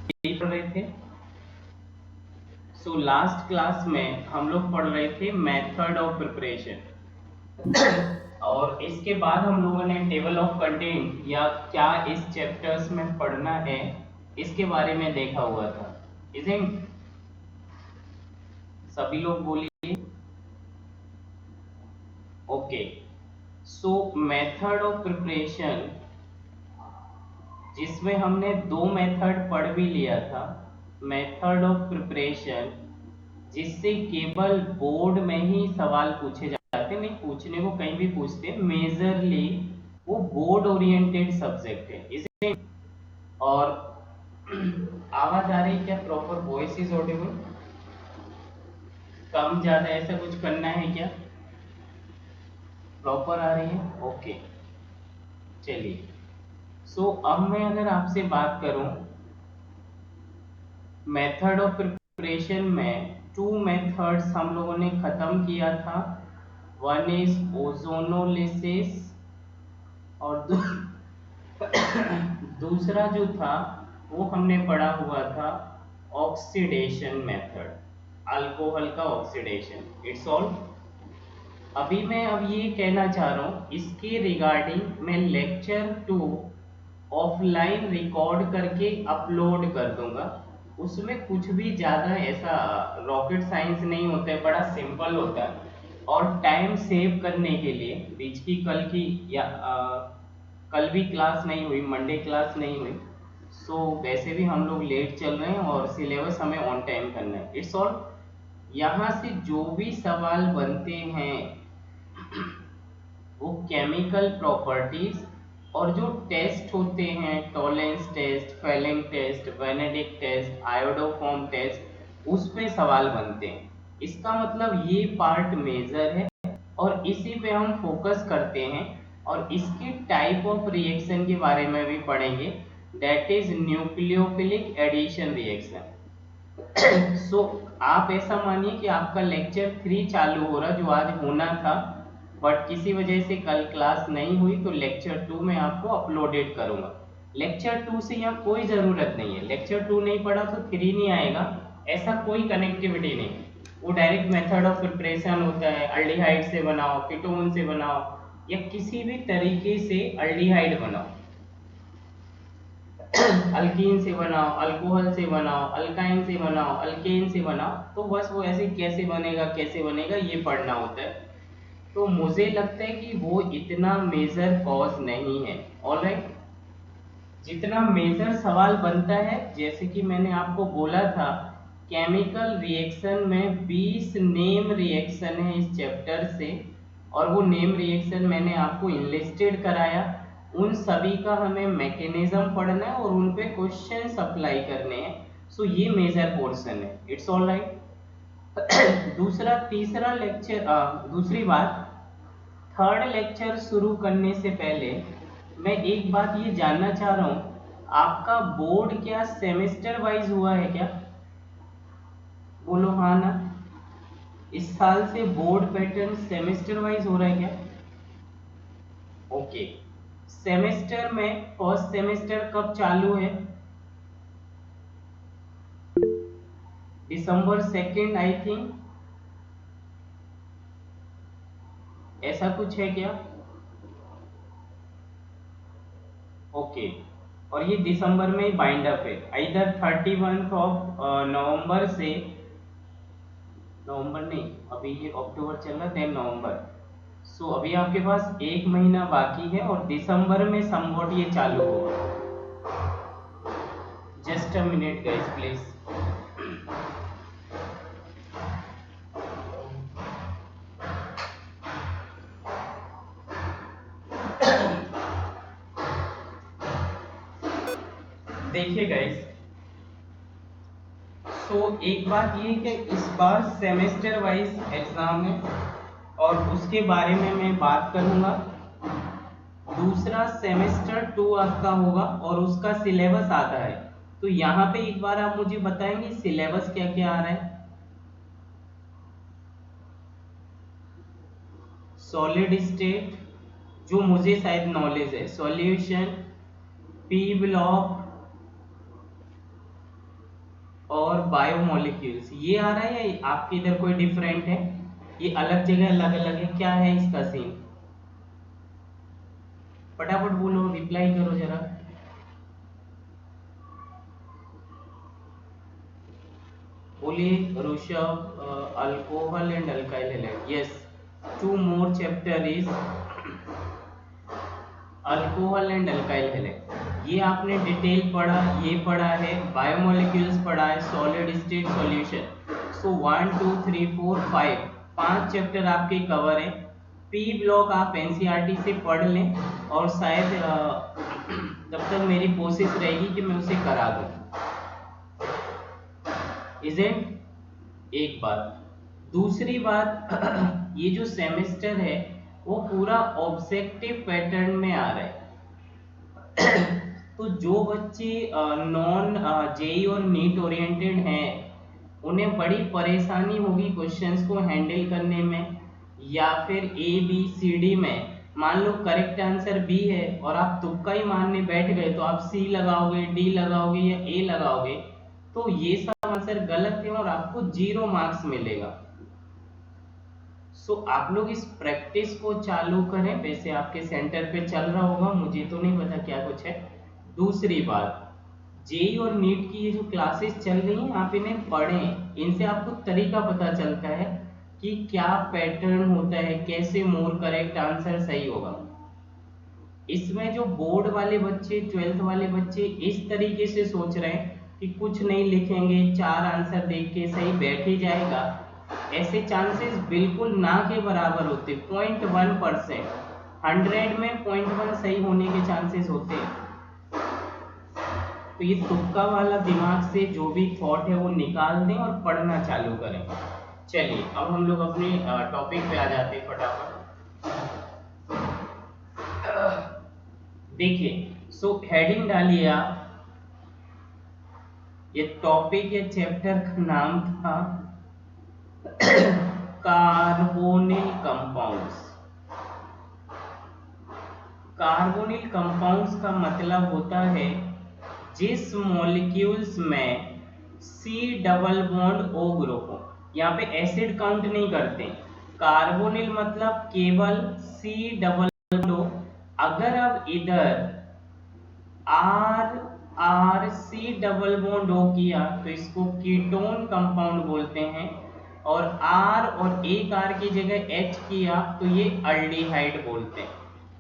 यही पढ़ रहे थे। सो लास्ट क्लास में हम लोग पढ़ रहे थे मेथड ऑफ प्रिपरेशन और इसके बाद हम लोगों ने टेबल ऑफ कंटेंट या क्या इस चैप्टर्स में पढ़ना है इसके बारे में देखा हुआ था। इज़न्ट सभी लोग बोलिए okay. So method of preparation जिसमें हमने दो मेथड पढ़ भी लिया था। मेथड ऑफ प्रिपरेशन जिससे केवल बोर्ड में ही सवाल पूछे जाते, नहीं पूछने को कहीं भी पूछते, मेजरली वो बोर्ड ओरिएंटेड सब्जेक्ट है इसे। और आवाज आ रही है क्या? Proper voice is audible? कम ज्यादा ऐसा कुछ करना है क्या? प्रॉपर आ रही है? ओके चलिए। सो अब मैं अगर आपसे बात करूं मेथड ऑफ प्रिपरेशन में, टू मेथड्स हम लोगों ने खत्म किया था। वन इज ओजोनोलिसिस और दूसरा जो था वो हमने पढ़ा हुआ था ऑक्सीडेशन मेथड, अल्कोहल का ऑक्सीडेशन। It's all. अभी मैं अब ये कहना चाह रहा हूँ इसके रिगार्डिंग मैं लेक्चर 2 ऑफलाइन रिकॉर्ड करके अपलोड कर दूंगा। उसमें कुछ भी ज़्यादा ऐसा रॉकेट साइंस नहीं होता है, बड़ा सिंपल होता है। और टाइम सेव करने के लिए बीच की कल की या कल भी क्लास नहीं हुई, मंडे क्लास नहीं हुई। सो वैसे भी हम लोग लेट चल रहे हैं और सिलेबस हमें ऑन टाइम करना है। It's all. यहाँ से जो भी सवाल बनते हैं वो केमिकल प्रॉपर्टीज और जो टेस्ट होते हैं Tollens test, Fehling test, Benedict test, iodoform test, उस पे सवाल बनते हैं। इसका मतलब ये पार्ट मेजर है और इसी पे हम फोकस करते हैं। और इसके टाइप ऑफ रिएक्शन के बारे में भी पढ़ेंगे, that is nucleophilic addition reaction. So आप ऐसा मानिए कि आपका लेक्चर 3 चालू हो रहा जो आज होना था, बट किसी वजह से कल क्लास नहीं हुई तो लेक्चर 2 में आपको अपलोडेड करूंगा। लेक्चर 2 से यहाँ कोई ज़रूरत नहीं है, लेक्चर 2 नहीं पढ़ा तो 3 नहीं आएगा, ऐसा कोई कनेक्टिविटी नहीं। वो डायरेक्ट मेथड ऑफ प्रिपरेशन होता है, अल्डिहाइड से बनाओ, कीटोन से बनाओ या किसी भी तरीके से अल्डिहाइड बनाओ, अल्कीन से बनाओ, अल्कोहल से बनाओ, अल्काइन से बनाओ, अल्केन से बनाओ, तो बस वो ऐसे कैसे बनेगा कैसे बनेगा ये पढ़ना होता है। तो मुझे लगता है कि वो इतना मेजर कॉज नहीं है। ऑलराइट, जितना मेजर सवाल बनता है, जैसे कि मैंने आपको बोला था केमिकल रिएक्शन में 20 नेम रिएक्शन है इस चैप्टर से, और वो नेम रिएक्शन मैंने आपको इनलिस्टेड कराया। उन सभी का हमें मैकेनिज्म पढ़ना है और उन पे क्वेश्चन अप्लाई करने हैं। सो ये मेजर पोर्शन है। It's all right. दूसरा तीसरा लेक्चर, दूसरी बात, थर्ड लेक्चर शुरू करने से पहले मैं एक बात ये जानना चाह रहा हूँ, आपका बोर्ड क्या सेमेस्टर वाइज हुआ है क्या? बोलो हाँ ना। इस साल से बोर्ड पैटर्न सेमेस्टर वाइज हो रहा है क्या? ओके। सेमेस्टर में फर्स्ट सेमेस्टर कब चालू है? दिसंबर 2 आई थिंक, ऐसा कुछ है क्या? ओके। और ये दिसंबर में ही बाइंड अप है, इधर 31 ऑफ नवंबर से, नवंबर नहीं, अभी ये अक्टूबर चल रहा है, नवंबर। सो अभी आपके पास एक महीना बाकी है और दिसंबर में समवॉट ये चालू होगा। Just a minute guys please. देखिए गाइस, सो एक बात ये कि इस बार सेमेस्टर वाइज एग्जाम है और उसके बारे में मैं बात करूंगा। दूसरा सेमेस्टर 2 आपका होगा और उसका सिलेबस आता है। तो यहाँ पे एक बार आप मुझे बताएंगे सिलेबस क्या क्या आ रहा है? सॉलिड स्टेट, जो मुझे शायद नॉलेज है, सॉल्यूशन, पी ब्लॉक, और बायोमोलिक्यूल्स, ये आ रहा है या आपके इधर कोई डिफरेंट है? ये अलग जगह अलग अलग है, क्या है इसका सीन? फटाफट बोलो, रिप्लाई करो जरा। बोलिए Rishabh. Alcohol and alkyl halide, yes. Two more chapter is alcohol and alkyl halide. ये आपने डिटेल पढ़ा, ये पढ़ा है, बायोमोलिक्यूल्स पढ़ा है, सॉलिड स्टेट सॉल्यूशन। सो 1 2 3 4 5 5 चैप्टर आपके कवर है। पी ब्लॉक आप एनसीईआरटी से पढ़ लें और शायद तब तक मेरी कोशिश रहेगी कि मैं उसे करा दूं। इजेंट एक बात। दूसरी बात ये जो सेमेस्टर है वो पूरा ऑब्जेक्टिव पैटर्न में आ रहा है। तो जो बच्चे नॉन जेई और नीट ओरिएंटेड हैं उन्हें बड़ी परेशानी होगी क्वेश्चंस को हैंडल करने में, या फिर ए बी सी डी में मान लो करेक्ट आंसर बी है और आप तुक्का ही मारने बैठ गए तो आप सी लगाओगे, डी लगाओगे या ए लगाओगे, तो ये सब आंसर गलत है और आपको 0 मार्क्स मिलेगा। सो आप लोग इस प्रैक्टिस को चालू करें। वैसे आपके सेंटर पे चल रहा होगा, मुझे तो नहीं पता क्या कुछ है। दूसरी बात, जेई और नीट की ये जो क्लासेस चल रही हैं आप इन्हें पढ़ें, इनसे आपको तरीका पता चलता है कि क्या पैटर्न होता है, कैसे मोर करेक्ट आंसर सही होगा। इसमें जो बोर्ड वाले बच्चे, 12th वाले बच्चे इस तरीके से सोच रहे हैं कि कुछ नहीं लिखेंगे, 4 आंसर देख के सही बैठ ही जाएगा, ऐसे चांसेस बिल्कुल ना के बराबर होते। 0.1%, 100 में 0.1 सही होने के चांसेस होते हैं। तो ये तुक्का वाला दिमाग से जो भी थॉट है वो निकाल दें और पढ़ना चालू करें। चलिए अब हम लोग अपने टॉपिक पे आ जाते हैं फटाफट। देखिए, सो हेडिंग डालिए आप। ये टॉपिक या चैप्टर का नाम था कार्बोनिल कंपाउंड्स। कार्बोनिल कंपाउंड्स का मतलब होता है जिस मॉलिक्यूल्स में C double bond O group हो। यहाँ पे एसिड काउंट नहीं करते। कार्बोनिल मतलब केवल सी डबल बॉन्ड हो। अगर अब इधर R R C double bond O किया तो इसको कीटोन कंपाउंड बोलते हैं, और आर और एक आर की जगह एच किया तो ये अल्डिहाइड बोलते हैं।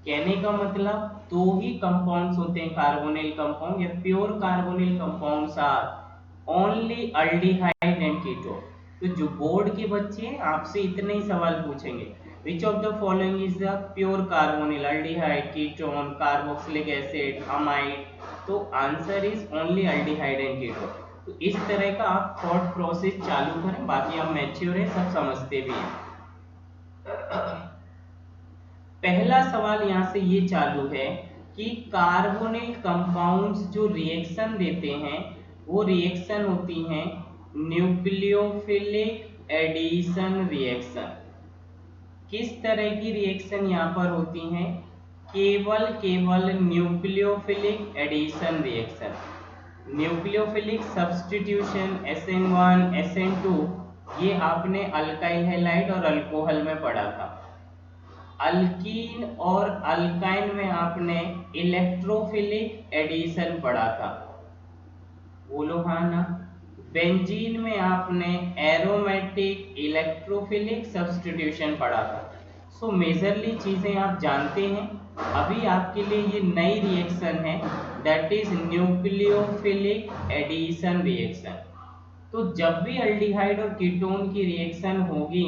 कहने का मतलब दो ही कंपाउंड्स होते हैं कार्बोनिल कंपाउंड, या pure carbonyl compounds are only aldehyde and ketone. तो जो बोर्ड के बच्चे हैं आपसे इतने ही सवाल पूछेंगे, which of the following is the pure carbonyl, aldehyde, ketone, carboxylic acid, amide? तो answer is only aldehyde and ketone. तो इस तरह का आप थॉट प्रोसेस चालू करें, बाकी आप मैच्योर है, सब समझते भी हैं। पहला सवाल यहाँ से ये चालू है कि कार्बोनिल कंपाउंड्स जो रिएक्शन देते हैं वो रिएक्शन होती हैं न्यूक्लियोफिलिक एडिशन रिएक्शन। किस तरह की रिएक्शन यहाँ पर होती हैं? केवल nucleophilic addition reaction. Nucleophilic substitution SN1 SN2 ये आपने अल्काइल हैलाइड और अल्कोहल में पढ़ा था। अल्कीन और अल्काइन में आपने इलेक्ट्रोफिलिक एडिशन पढ़ा था, बोलो हाँ ना। बेंजीन में आपने एरोमेटिक इलेक्ट्रोफिलिक सब्स्टिट्यूशन पढ़ा था। सो मेजरली चीजें आप जानते हैं। अभी आपके लिए ये नई रिएक्शन है, that is nucleophilic addition reaction. तो जब भी अल्डिहाइड और कीटोन की रिएक्शन होगी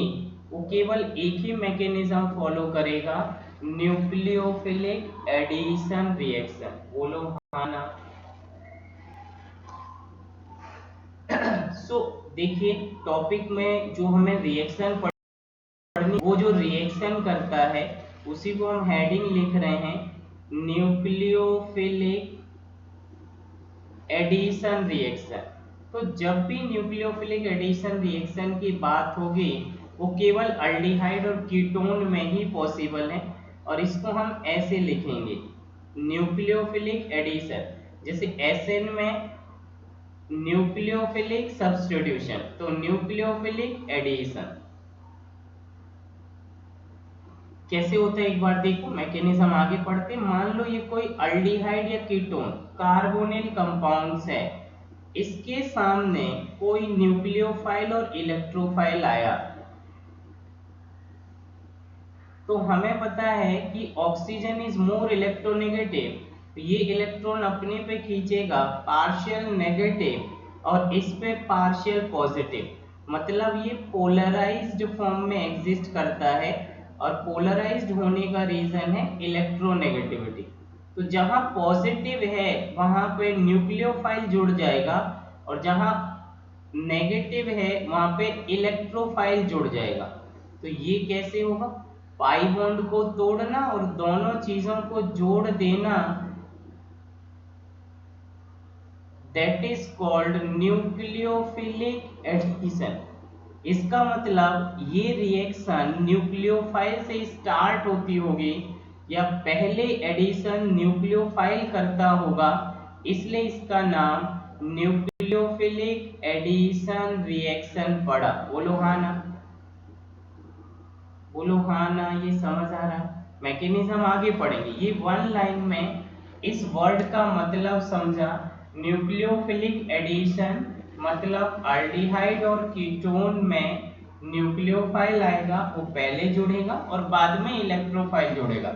वो केवल एक ही मैकेनिज्म फॉलो करेगा, न्यूक्लियोफिलिक एडिशन रिएक्शन, बोलो हाँ ना। सो देखिए टॉपिक में जो हमें रिएक्शन पढ़नी, वो जो रिएक्शन करता है उसी को हम हेडिंग लिख रहे हैं न्यूक्लियोफिलिक एडिशन रिएक्शन। तो जब भी न्यूक्लियोफिलिक एडिशन रिएक्शन की बात होगी वो केवल अल्डिहाइड और कीटोन में ही पॉसिबल है, और इसको हम ऐसे लिखेंगे न्यूक्लियोफिलिक एडिशन। जैसे SN में न्यूक्लियोफिलिक सब्स्टिट्यूशन, तो न्यूक्लियोफिलिक एडिशन कैसे होता है एक बार देखो, मैकेनिज्म आगे पढ़ते। मान लो ये कोई अल्डिहाइड या कीटोन कार्बोनिल कंपाउंड्स है, इसके सामने कोई न्यूक्लियोफाइल और इलेक्ट्रोफाइल आया, तो हमें पता है कि ऑक्सीजन इज मोर इलेक्ट्रोनेगेटिव, तो ये इलेक्ट्रॉन अपने पे खींचेगा पार्शियल नेगेटिव और इस पे पार्शियल पॉजिटिव, मतलब ये पोलराइज्ड फॉर्म में एग्जिस्ट करता है, और पोलराइज्ड होने का रीजन है इलेक्ट्रोनेगेटिविटी। तो जहां पॉजिटिव है वहां पे न्यूक्लियोफाइल जुड़ जाएगा, और जहां नेगेटिव है वहां पे इलेक्ट्रोफाइल जुड़ जाएगा। तो ये कैसे होगा, पाई बॉन्ड को तोड़ना और दोनों चीजों को जोड़ देना, that is called nucleophilic addition. इसका मतलब ये रिएक्शन न्यूक्लियोफाइल से स्टार्ट होती होगी, या पहले एडिशन न्यूक्लियोफाइल करता होगा, इसलिए इसका नाम न्यूक्लियोफिलिक एडिशन रिएक्शन पड़ा। बोलो हाँ ना, बोलो हाँ ना, ये समझ आ रहा है। मैकेनिज्म आगे पढ़ेंगे, ये वन लाइन में इस वर्ड का मतलब समझा। न्यूक्लियोफिलिक एडिशन मतलब अल्डिहाइड और कीटोन में न्यूक्लियोफाइल आएगा, वो पहले जुड़ेगा और बाद में इलेक्ट्रोफाइल जुड़ेगा।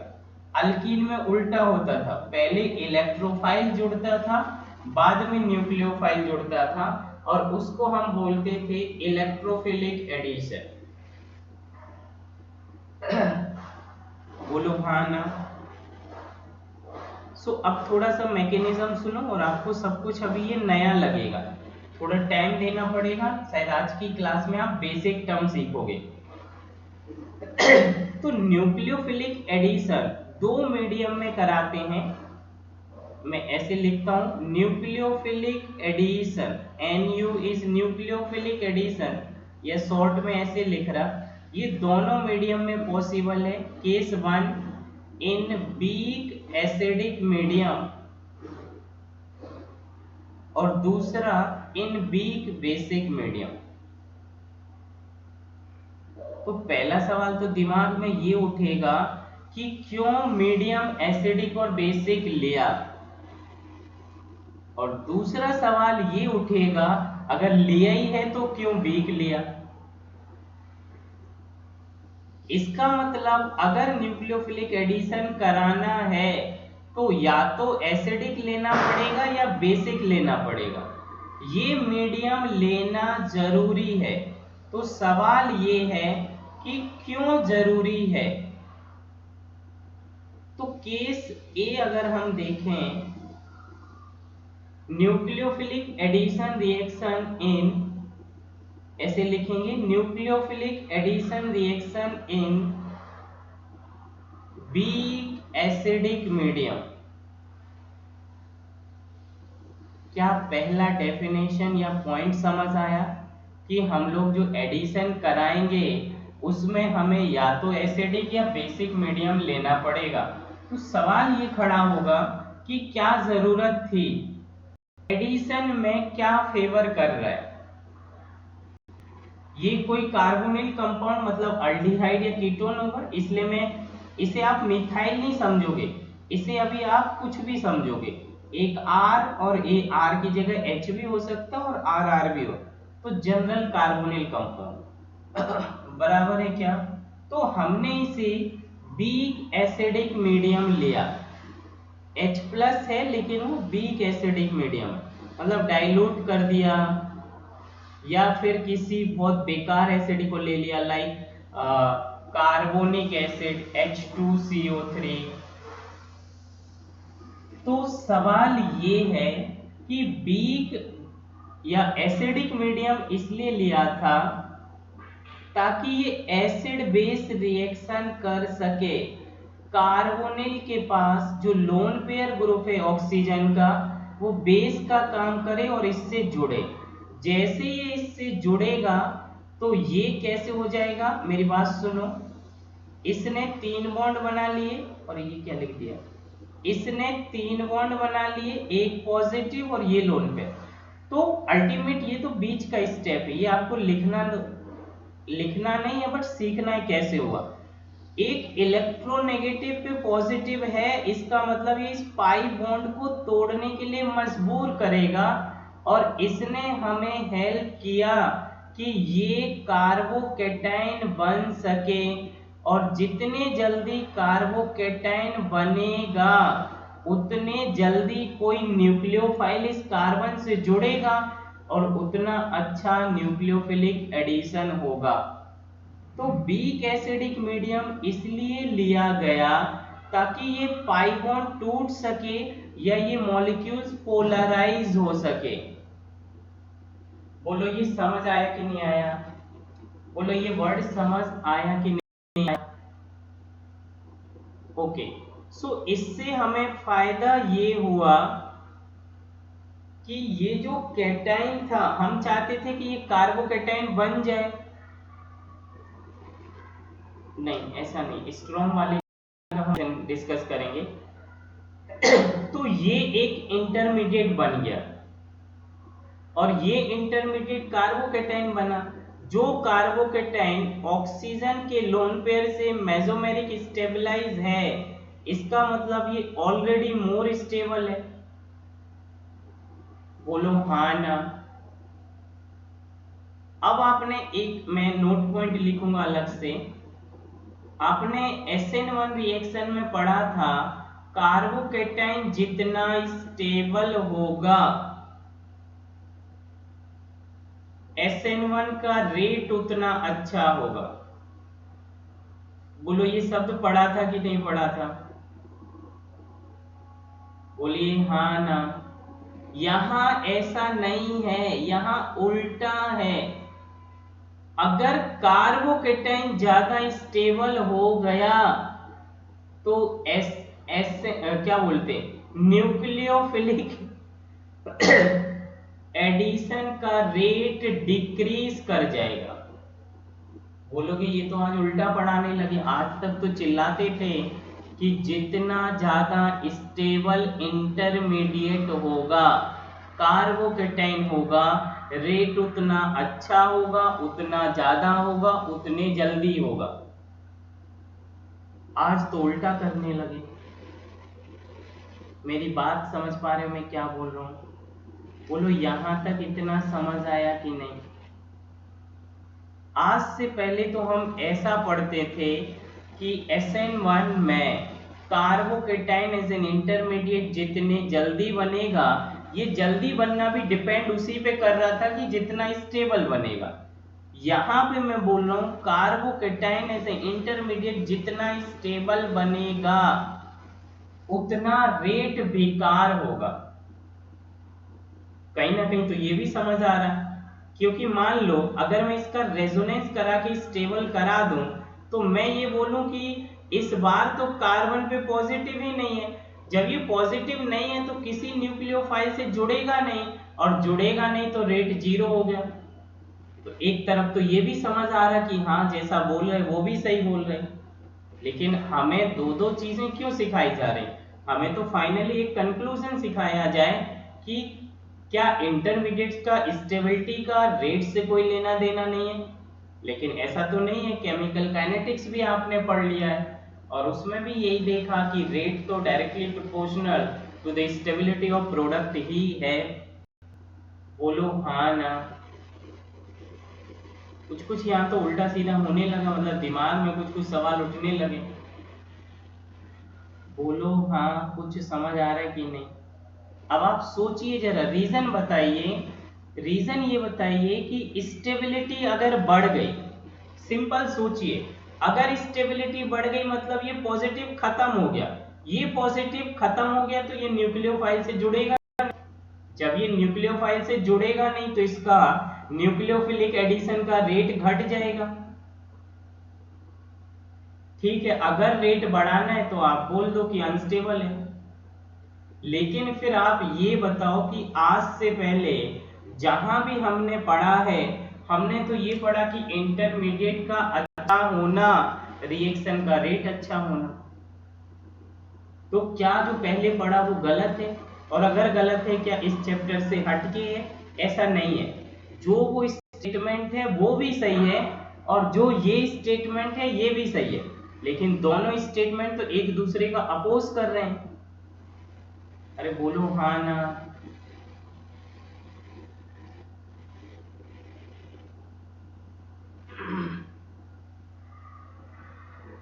अल्कीन में उल्टा होता था, पहले इलेक्ट्रोफाइल जुड़ता था, बाद में न्यूक्लियोफाइल जुड़ता था, और उसको हम बोलते थे इलेक्ट्रोफिलिक एडिशन। बोलो हाँ ना। अब थोड़ा सा मैकेनिज्म सुनो, और आपको सब कुछ अभी ये नया लगेगा, थोड़ा टाइम देना पड़ेगा, शायद आज की क्लास में आप बेसिक टर्म सीखोगे। तो न्यूक्लियोफिलिक एडिशन दो मीडियम में कराते हैं, मैं ऐसे लिखता हूं nucleophilic addition, NU is nucleophilic addition, या शॉर्ट में ऐसे लिख रहा। ये दोनों मीडियम में पॉसिबल है। केस 1 इन वीक एसिडिक मीडियम, और दूसरा इन वीक बेसिक मीडियम। तो पहला सवाल तो दिमाग में ये उठेगा कि क्यों मीडियम एसिडिक और बेसिक लिया, और दूसरा सवाल ये उठेगा अगर लिया ही है तो क्यों वीक लिया। इसका मतलब अगर न्यूक्लियोफिलिक एडिशन कराना है तो या तो एसिडिक लेना पड़ेगा या बेसिक लेना पड़ेगा, ये मीडियम लेना जरूरी है। तो सवाल ये है कि क्यों जरूरी है। तो केस ए अगर हम देखें, न्यूक्लियोफिलिक एडिशन रिएक्शन इन, ऐसे लिखेंगे nucleophilic addition reaction in weak acidic medium. क्या पहला डेफिनेशन या पॉइंट समझ आया कि हम लोग जो एडिशन कराएंगे उसमें हमें या तो एसिडिक या बेसिक मीडियम लेना पड़ेगा। तो सवाल ये खड़ा होगा कि क्या जरूरत थी, एडिशन में क्या फेवर कर रहा है। ये कोई कार्बोनिल कंपाउंड मतलब अल्डिहाइड या कीटोन होगा, इसलिए मैं इसे आप मिथाइल नहीं समझोगे, इसे अभी आप कुछ भी समझोगे। एक R और R की जगह H भी हो सकता है और RR भी हो, तो जनरल कार्बोनिल कंपाउंड बराबर है क्या। तो हमने इसे वीक एसिडिक मीडियम लिया, H प्लस है लेकिन वो वीक एसिडिक मीडियम है, मतलब डाइल्यूट कर दिया, या फिर किसी बहुत बेकार एसिड को ले लिया, लाइक कार्बोनिक एसिड H2CO3। तो सवाल ये है कि वीक या एसिडिक मीडियम इसलिए लिया था ताकि ये एसिड बेस रिएक्शन कर सके। कार्बोनिल के पास जो लोन पेयर ग्रुप है ऑक्सीजन का, वो बेस का काम करे और इससे जुड़े। जैसे ये इससे जुड़ेगा तो ये कैसे हो जाएगा, मेरी बात सुनो। इसने 3 बॉन्ड बना लिए, और ये क्या लिख दिया, इसने 3 बॉन्ड बना लिए, एक पॉजिटिव और ये लोन पेयर। तो अल्टीमेट ये तो बीच का स्टेप है, ये आपको लिखना नहीं है बट सीखना है कैसे हुआ। एक इलेक्ट्रोनेगेटिव पे पॉजिटिव है, इसका मतलब ये इस पाई बॉन्ड को तोड़ने के लिए मजबूर करेगा, और इसने हमें हेल्प किया कि ये कार्बोकैटायन बन सके। और जितने जल्दी कार्बोकैटायन बनेगा उतने जल्दी कोई न्यूक्लियोफाइल इस कार्बन से जुड़ेगा और उतना अच्छा न्यूक्लियोफिलिक एडिशन होगा। तो वीक एसिडिक मीडियम इसलिए लिया गया ताकि ये पाई बॉन्ड टूट सके या ये मॉलिक्यूल्स पोलराइज हो सके। बोलो ये समझ आया कि नहीं आया? बोलो ये वर्ड समझ आया कि नहीं आया? ओके, सो इससे हमें फायदा ये हुआ कि ये जो कैटाइन था, हम चाहते थे कि ये कार्बोकैटायन बन जाए। नहीं, ऐसा नहीं, स्ट्रॉन्ग वाले का हम डिस्कस करेंगे। तो ये एक इंटरमीडिएट बन गया और ये इंटरमीडिएट कार्बोकैटायन बना। जो कार्बोकैटायन ऑक्सीजन के लोन पेयर से मेसोमेरिक स्टेबलाइज है, इसका मतलब ये ऑलरेडी मोर स्टेबल है। बोलो हाँ ना। अब आपने एक, मैं नोट पॉइंट लिखूंगा अलग से, आपने SN1 रिएक्शन में पढ़ा था कार्बोकैटायन जितना स्टेबल होगा SN1 का रेट उतना अच्छा होगा। बोलो ये शब्द पढ़ा था कि नहीं पढ़ा था? बोलिए हाँ ना। यहां ऐसा नहीं है, यहां उल्टा है। अगर कार्बोकैटायन ज्यादा स्टेबल हो गया तो क्या बोलते, न्यूक्लियोफिलिक एडिशन का रेट डिक्रीज कर जाएगा। बोलोगे ये तो आज उल्टा पढ़ाने लगे, आज तक तो चिल्लाते थे कि जितना ज्यादा स्टेबल इंटरमीडिएट होगा कार्बोकैटायन होगा, रेट उतना अच्छा होगा, उतना ज्यादा होगा, उतने जल्दी होगा। आज तो उल्टा करने लगे। मेरी बात समझ पा रहे हो मैं क्या बोल रहा हूं? बोलो यहां तक इतना समझ आया कि नहीं? आज से पहले तो हम ऐसा पढ़ते थे कि SN1 में कार्बोकैटायन एज एन इंटरमीडिएट जितने जल्दी बनेगा, ये जल्दी बनना भी डिपेंड उसी पे कर रहा था कि जितना स्टेबल बनेगा। यहां पे मैं बोल रहा हूं कार्बोकैटायन एज एन इंटरमीडिएट जितना स्टेबल बनेगा उतना रेट बेकार होगा। कहीं ना कहीं तो ये भी समझ आ रहा है, क्योंकि मान लो अगर मैं इसका रेजोनेंस करा के स्टेबल करा दूं तो मैं ये बोलूं कि इस बार तो कार्बन पे पॉजिटिव ही नहीं है। जब ये पॉजिटिव नहीं है तो किसी न्यूक्लियोफाइल से जुड़ेगा नहीं, और जुड़ेगा नहीं तो रेट 0 हो गया। तो एक तरफ तो ये भी समझ आ रहा कि हाँ जैसा बोल रहे वो भी सही बोल रहे, लेकिन हमें दो दो चीजें क्यों सिखाई जा रही? हमें तो फाइनली एक कंक्लूजन सिखाया जाए कि क्या इंटरमीडिएट्स का स्टेबिलिटी का रेट से कोई लेना देना नहीं है। लेकिन ऐसा तो नहीं है, केमिकल काइनेटिक्स भी आपने पढ़ लिया है और उसमें भी यही देखा कि रेट तो directly proportional to the stability of product ही है। बोलो हाँ ना। कुछ कुछ यहाँ तो उल्टा सीधा होने लगा, मतलब दिमाग में कुछ कुछ सवाल उठने लगे। बोलो हाँ, कुछ समझ आ रहा है कि नहीं? अब आप सोचिए जरा, रीजन बताइए, रीजन ये बताइए कि स्टेबिलिटी अगर बढ़ गई, सिंपल सोचिए, अगर स्टेबिलिटी बढ़ गई मतलब ये पॉजिटिव खत्म हो गया, ये पॉजिटिव खत्म हो गया तो ये न्यूक्लियोफाइल से जुड़ेगा। जब ये न्यूक्लियोफाइल से जुड़ेगा नहीं तो इसका न्यूक्लियोफिलिक एडिशन का रेट घट जाएगा। ठीक है, अगर रेट बढ़ाना है तो आप बोल दो कि अनस्टेबल है। लेकिन फिर आप ये बताओ कि आज से पहले जहां भी हमने पढ़ा है, हमने तो ये पढ़ा कि इंटरमीडिएट का अच्छा होना, रिएक्शन का रेट अच्छा होना। तो क्या जो पहले पढ़ा वो गलत है? और अगर गलत है क्या इस चैप्टर से हटके है? ऐसा नहीं है, जो वो स्टेटमेंट है वो भी सही है और जो ये स्टेटमेंट है ये भी सही है, लेकिन दोनों स्टेटमेंट तो एक दूसरे का अपोज कर रहे हैं। अरे बोलो हाँ ना।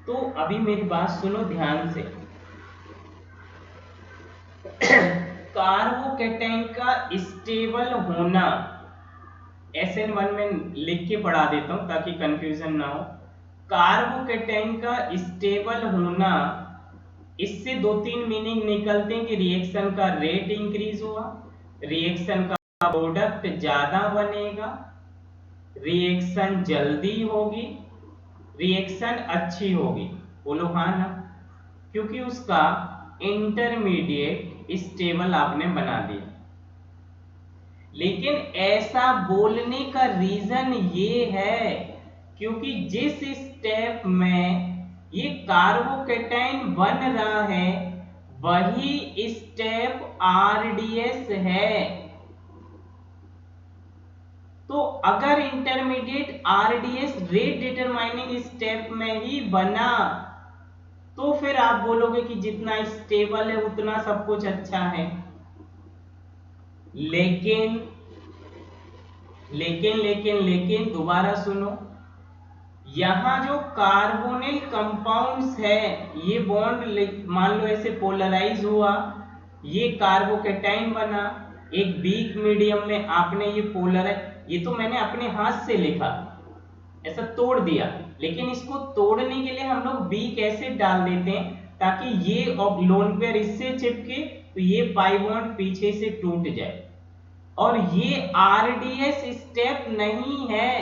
तो अभी मेरी बात सुनो ध्यान से। कार्बोकेटाइन का स्टेबल होना, SN1 में लिख के पढ़ा देता हूं ताकि कंफ्यूजन ना हो। कार्बोकेटाइन का स्टेबल होना, इससे दो तीन मीनिंग निकलते हैं कि रिएक्शन का रेट इंक्रीज हुआ, रिएक्शन का प्रोडक्ट ज्यादा बनेगा, रिएक्शन जल्दी होगी, रिएक्शन अच्छी होगी। बोलो हाँ ना, क्योंकि उसका इंटरमीडिएट स्टेबल आपने बना दिया। लेकिन ऐसा बोलने का रीजन ये है क्योंकि जिस स्टेप में ये कार्बोकेटाइन बन रहा है वही स्टेप आरडीएस है। तो अगर intermediate RDS rate determining step में ही बना तो फिर आप बोलोगे कि जितना स्टेबल है उतना सब कुछ अच्छा है। लेकिन लेकिन लेकिन लेकिन दोबारा सुनो, यहां जो कार्बोनिल कंपाउंड्स है ये बॉन्ड मान लो ऐसे पोलराइज हुआ, ये कार्बोकेटाइन बना, एक वीक मीडियम में आपने ये पोलराइज, ये तो मैंने अपने हाथ से लिखा, ऐसा तोड़ दिया, लेकिन इसको तोड़ने के लिए हम लोग वीक एसिड डाल देते हैं ताकि ये लोन पेयर इससे चिपके तो ये पाई बॉन्ड पीछे से टूट जाए। और ये आरडीएस स्टेप नहीं है।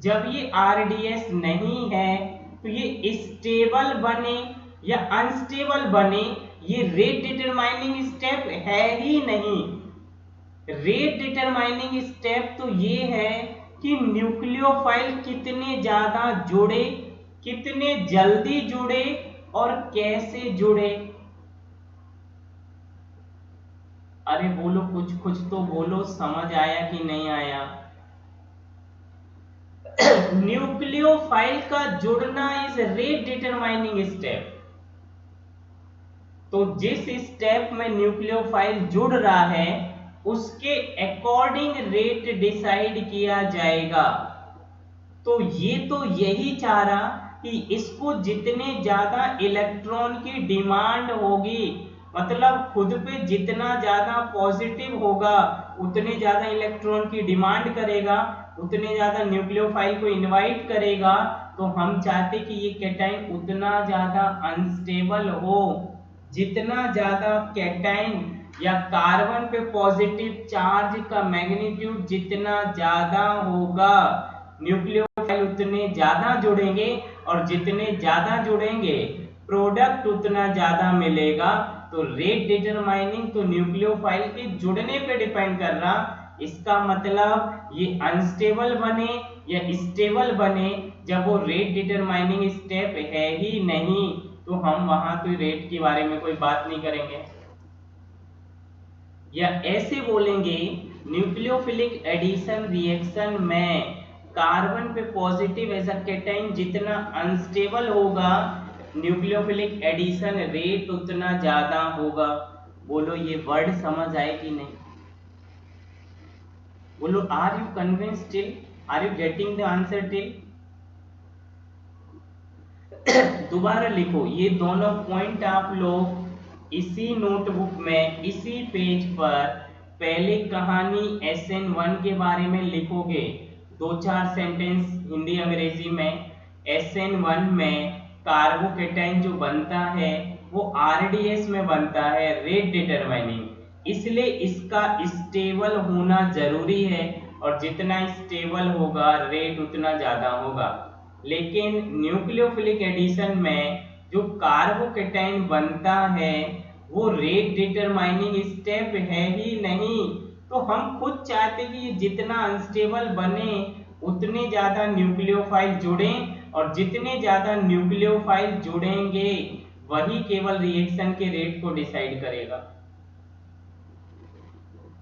जब ये आरडीएस नहीं है तो ये स्टेबल बने या अनस्टेबल बने, ये रेट डिटरमाइनिंग स्टेप है ही नहीं। रेट डिटरमाइनिंग स्टेप तो ये है कि न्यूक्लियोफाइल कितने ज्यादा जुड़े, कितने जल्दी जुड़े और कैसे जुड़े। अरे बोलो कुछ कुछ तो बोलो, समझ आया कि नहीं आया? न्यूक्लियोफाइल का जुड़ना इज रेट डिटरमाइनिंग स्टेप। तो जिस स्टेप में न्यूक्लियोफाइल जुड़ रहा है उसके अकॉर्डिंग रेट डिसाइड किया जाएगा। तो ये तो यही चाह रहा कि इसको जितने ज्यादा इलेक्ट्रॉन की डिमांड होगी, मतलब खुद पे जितना ज्यादा पॉजिटिव होगा उतने ज्यादा इलेक्ट्रॉन की डिमांड करेगा, उतने ज्यादा न्यूक्लियोफाइल को इनवाइट करेगा। तो हम चाहते कि ये कैटाइन उतना ज्यादा अनस्टेबल हो, जितना ज्यादा कैटाइन या कार्बन पे पॉजिटिव चार्ज का मैग्नीट्यूड जितना ज्यादा होगा न्यूक्लियोफाइल उतने ज्यादा जुड़ेंगे, और जितने ज्यादा जुड़ेंगे प्रोडक्ट उतना ज्यादा मिलेगा। तो रेट डिटरमाइनिंग तो न्यूक्लियोफाइल के जुड़ने पे डिपेंड कर रहा। इसका मतलब ये अनस्टेबल बने या स्टेबल बने, जब वो रेट डिटरमाइनिंग स्टेप है ही नहीं तो हम वहां तो रेट के बारे में कोई बात नहीं करेंगे। या ऐसे बोलेंगे न्यूक्लियोफिलिक एडिशन रिएक्शन में कार्बन पे पॉजिटिव एज अ कैटाइन जितना अनस्टेबल होगा न्यूक्लियोफिलिक एडिशन रेट उतना ज्यादा होगा। बोलो ये वर्ड समझ आए कि नहीं? बोलो are you convinced till, are you getting the answer till? दोबारा लिखो ये दोनों पॉइंट आप लोग इसी नोटबुक में इसी पेज पर पहले कहानी SN1 के बारे में लिखोगे, दो चार सेंटेंस हिंदी अंग्रेजी में। SN1 में कार्बोकेटाइन जो बनता है वो RDS में बनता है रेट डिटरमाइनिंग, इसलिए इसका स्टेबल होना जरूरी है और जितना स्टेबल होगा रेट उतना ज्यादा होगा। लेकिन न्यूक्लियोफिलिक एडिशन में जो कार्बोकेटाइन बनता है वो रेट डिटरमाइनिंग स्टेप है ही नहीं। तो हम खुद चाहते कि ये जितना अनस्टेबल बने उतने ज्यादा न्यूक्लियोफाइल जुड़े, और जितने ज्यादा न्यूक्लियोफाइल जुड़ेंगे वही केवल रिएक्शन के रेट को डिसाइड करेगा।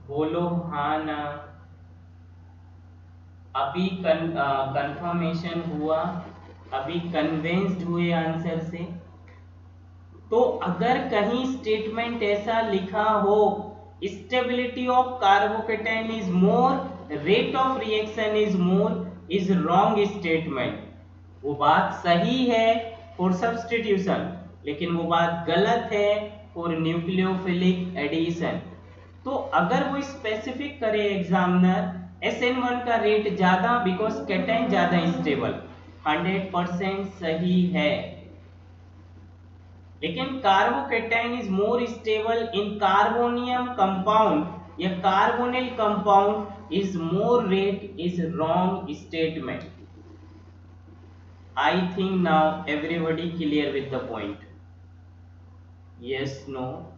बोलो हाँ ना। अभी कंफर्मेशन हुआ, अभी कन्विंस्ड हुए आंसर से। तो अगर कहीं स्टेटमेंट ऐसा लिखा हो, stability of carbocation is more, rate of reaction is more, is wrong statement. वो बात सही है फॉर सब्स्टिट्यूशन, लेकिन वो बात गलत है फॉर न्यूक्लियोफिलिक एडिशन। तो अगर वो स्पेसिफिक करे एग्जामिनर, SN1 का रेट ज्यादा बिकॉज कैटाइन ज्यादा स्टेबल, 100% सही है। लेकिन carbocation is more stable in carbonium compound या carbonyl compound is more rate, is wrong statement. I think now everybody clear with the point. Yes, no,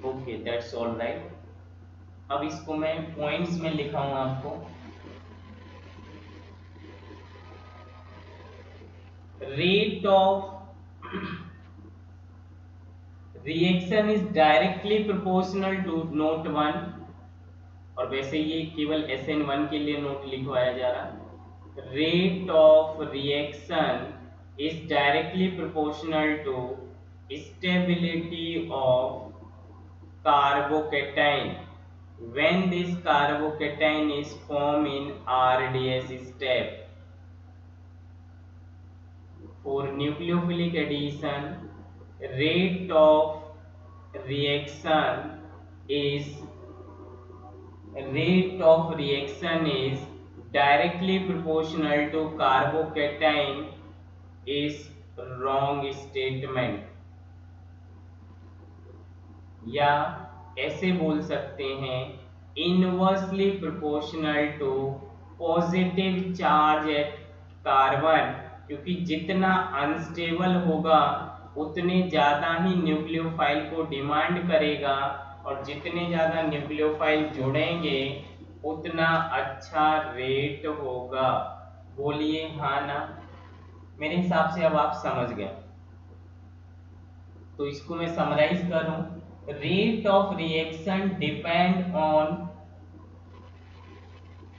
okay, that's all right. अब इसको मैं points में लिखा हूं आपको। Rate of reaction is directly proportional to note one, और वैसे ये केवल SN1 के लिए नोट लिखवाया जा रहा। Rate of reaction is directly proportional to stability of carbocation when this carbocation is formed in RDS step. For nucleophilic addition, rate of reaction is directly proportional to carbocation is wrong statement। या ऐसे बोल सकते हैं inversely proportional to positive charge at carbon, क्योंकि जितना unstable होगा उतने ज़्यादा ही न्यूक्लियोफाइल को डिमांड करेगा, और जितने ज़्यादा न्यूक्लियोफाइल जुड़ेंगे उतना अच्छा रेट होगा। बोलिए हाँ ना। मेरे हिसाब से अब आप समझ गए, तो इसको मैं समराइज करूं। Rate of reaction depend on